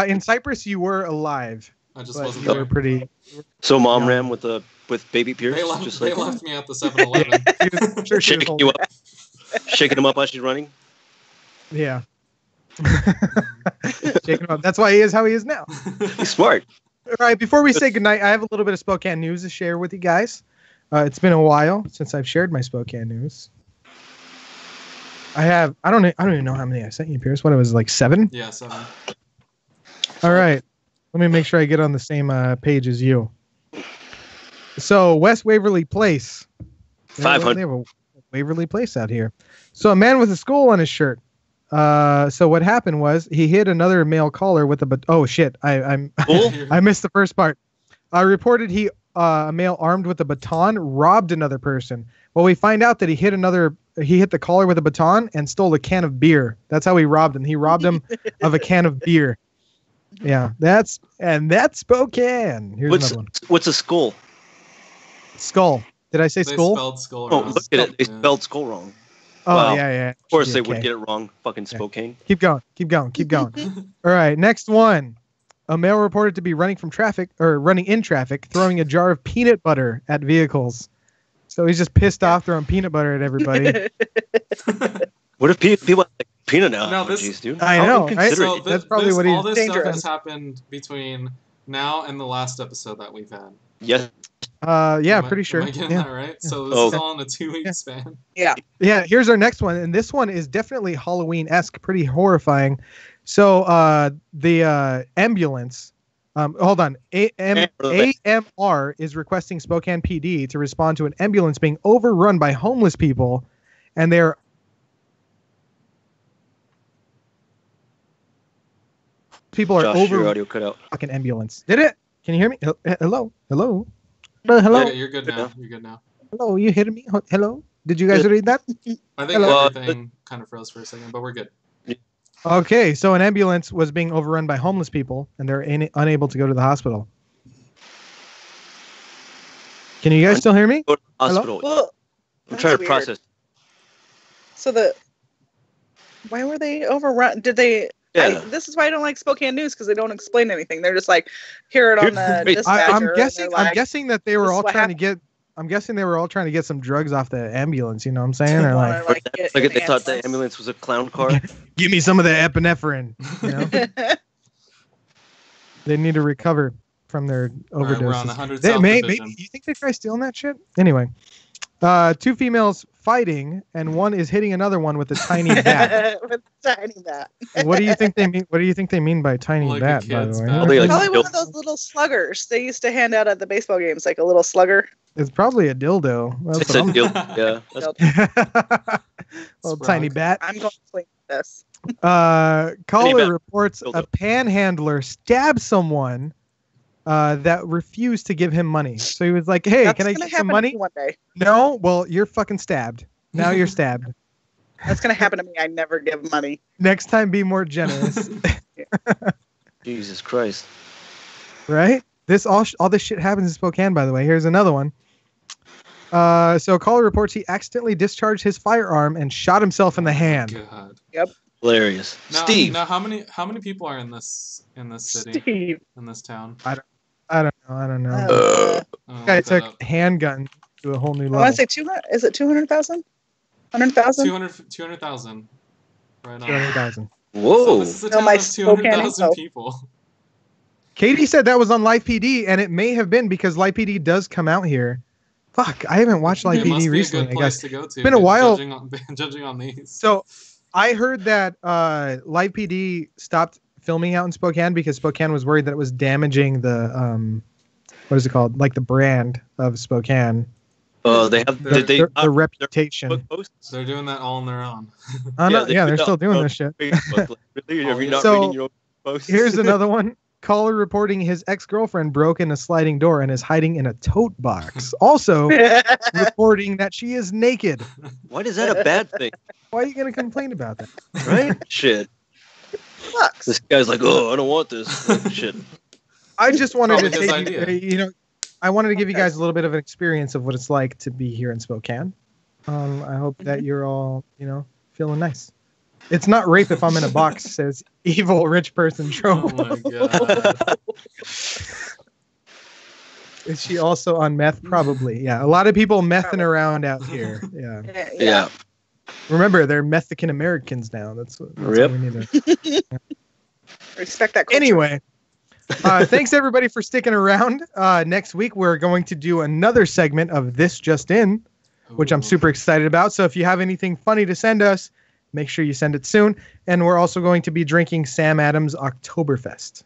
In Cyprus, you were alive, I just but wasn't you there. were pretty. So Mom Yeah. ran with baby Pierce, They left, just they like left me at the 7-Eleven. I'm sure she was shaking you holding- up, shaking him up while she's running. Yeah. Shaking him up. That's why he is how he is now. He's smart. All right, before we say goodnight, I have a little bit of Spokane news to share with you guys. It's been a while since I've shared my Spokane news. I don't even know how many I sent you, Pierce. What, it was like 7? Yeah, 7. All right. Let me make sure I get on the same page as you. So, West Waverly Place. 500. They have a Waverly Place out here. So, a man with a skull on his shirt. So what happened was he hit another male caller with a oh shit, Cool. I missed the first part. Reported a male armed with a baton robbed another person. Well, we find out that he hit the caller with a baton and stole a can of beer. That's how he robbed him. He robbed him of a can of beer. Yeah, that's Spokane. Here's another one. What's a skull? Skull. Did I say They skull? spelled skull Oh, wrong. look at it. They Yeah. spelled skull wrong. Oh, Wow. yeah. Of course Should they be would okay. get it wrong. Fucking Spokane. Keep going. All right, next one. A male reported to be running in traffic, throwing a jar of peanut butter at vehicles. So he's just pissed off throwing peanut butter at everybody. What if people have like peanut this- allergies, dude? I How know, right? inconsiderate. So That's probably what he's all this stuff dangerous. has happened between now and the last episode that we've had. Yes. Yeah, pretty sure. Am I getting Yeah. that right? So this Oh. is all in a 2-week Yeah. span. Yeah. Yeah, here's our next one, and this one is definitely Halloween-esque, pretty horrifying. So the ambulance, hold on, AMR is requesting Spokane PD to respond to an ambulance being overrun by homeless people, and they're people are Josh, your over audio cut out. fucking ambulance. Did it? Can you hear me? Hello. Hello. Yeah, you're good now. You're good now. Hello. You hearing me? Hello. Did you guys read that? I think Hello. everything kind of froze for a second, but we're good. Okay, so an ambulance was being overrun by homeless people, and they're unable to go to the hospital. Can you guys still hear me? Go to the Hello? hospital. Well, I'm trying to that's process. so why were they overrun? Did they? Yeah. This is why I don't like Spokane News, because they don't explain anything. They're just like, hear it on the Wait, dispatcher. I'm and guessing. they're like, I'm guessing that they were "This is all what trying to get. I'm guessing they were all trying to get some drugs off the ambulance. You know what I'm saying? Or wanna, like, get Like an they thought the ambulance was a clown car. give me some of the epinephrine. You know, they need to recover from their All right, overdoses. we're on 100 They South maybe Division. you think they try stealing that shit? Anyway, 2 females fighting, and one is hitting another one with a tiny bat. With a tiny bat. What do you think they mean? What do you think they mean by tiny Like a bat? By the kid's way, bat. Probably like- Probably one of those little sluggers they used to hand out at the baseball games, like a little slugger. it's probably a dildo. That's It's what a I'm- deal. Yeah. That's, little Sprog. tiny bat. I'm going to explain this. Caller bat. reports Dildo. a panhandler stabbed someone that refused to give him money. So he was like, "Hey, That's can I gonna get some happen to money?" me one day. No. Well, you're fucking stabbed. Now you're stabbed. That's gonna happen to me. I never give money. Next time, be more generous. Jesus Christ. Right? All this shit happens in Spokane, by the way. Here's another one. So caller reports he accidentally discharged his firearm and shot himself in the hand. God. Hilarious. Now, Steve. Now, how many people are in this city, Steve. in this town? I don't know. Uh, Oh, Guy look that took up. handgun to a whole new I want level. to say 200. Is it 200,000? 100,000? 200,000. Right on. 200,000. So Whoa. this is a No, town my of 200,000 Spokane people. Katie said that was on Live PD, and it may have been because Live PD does come out here. Fuck, I haven't watched Live It must PD be a recently. good I place guess. to go to. It's been a while. Judging on these. So, I heard that Live PD stopped filming out in Spokane because Spokane was worried that it was damaging the what is it called? Like the brand of Spokane, They have. Did they? the reputation. Facebook posts? They're doing that all on their own. They're still doing on this shit. Facebook. Like, really? Are you not So, reading your own posts? Here's another one. Caller reporting his ex-girlfriend broke in a sliding door and is hiding in a tote box. Also reporting that she is naked. Why is that a bad thing? Why are you going to complain about that? Right? Shit. Sucks. This guy's like, oh, I don't want this. Like, shit. I just wanted to Probably his take idea. you know, I wanted to give you guys a little bit of an experience of what it's like to be here in Spokane. I hope that you're all, feeling nice. It's not rape if I'm in a box, says evil rich person trope. Oh my god. Is she also on meth? Probably. Yeah. A lot of people mething around out here. Yeah. Yeah. Remember, they're Mexican Americans now. That's what Rip. we need to. Respect that culture. Anyway, thanks everybody for sticking around. Next week, we're going to do another segment of This Just In, which I'm super excited about. So if you have anything funny to send us, make sure you send it soon. And we're also going to be drinking Sam Adams Oktoberfest.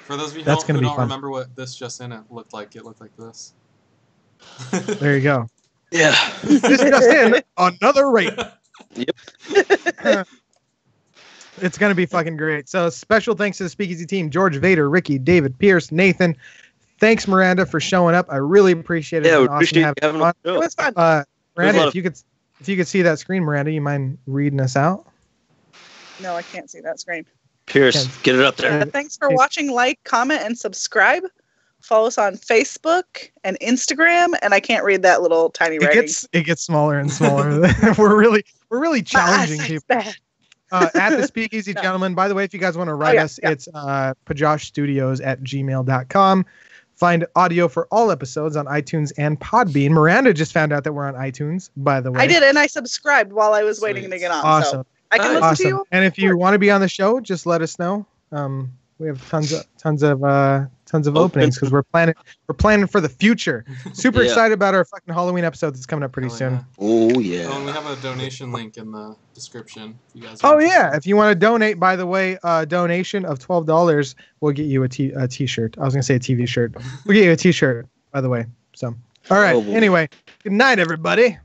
For those of you That's who gonna be don't fun. remember what This Just In it looked like this. There you go. Yeah. This Just In, another rape. Yep. It's going to be fucking great. So special thanks to the Speakeasy team, George Vader, Ricky, David, Pierce, Nathan. Thanks, Miranda, for showing up. I really appreciate it. Yeah, It's we been appreciate awesome having having us. It was fun. fun. Miranda, lot if you could see that screen, Miranda, you mind reading us out? No, I can't see that screen. Pierce, get it up there. Thanks for watching. Like, comment, and subscribe. Follow us on Facebook and Instagram. And I can't read that little tiny writing. It gets smaller and smaller. we're really challenging My eyesight's people. bad. At the Speakeasy No. Gentlemen. By the way, if you guys want to write us, it's pajoshstudios@gmail.com. Find audio for all episodes on iTunes and Podbean. Miranda just found out that we're on iTunes, by the way. I did, and I subscribed while I was waiting to get on. Awesome. So I can listen to Awesome. you. And if you want to be on the show, just let us know. We have tons of openings because we're planning for the future. Super Yeah. excited about our fucking Halloween episode that's coming up pretty Hell soon. yeah. Oh, yeah. Oh, and we have a donation link in the description. If you guys Oh are yeah, interested. if you want to donate, by the way, donation of $12 will get you a t-shirt. I was gonna say a TV shirt. We'll get you a t-shirt, by the way. So, all right. Oh, boy. Anyway, good night, everybody.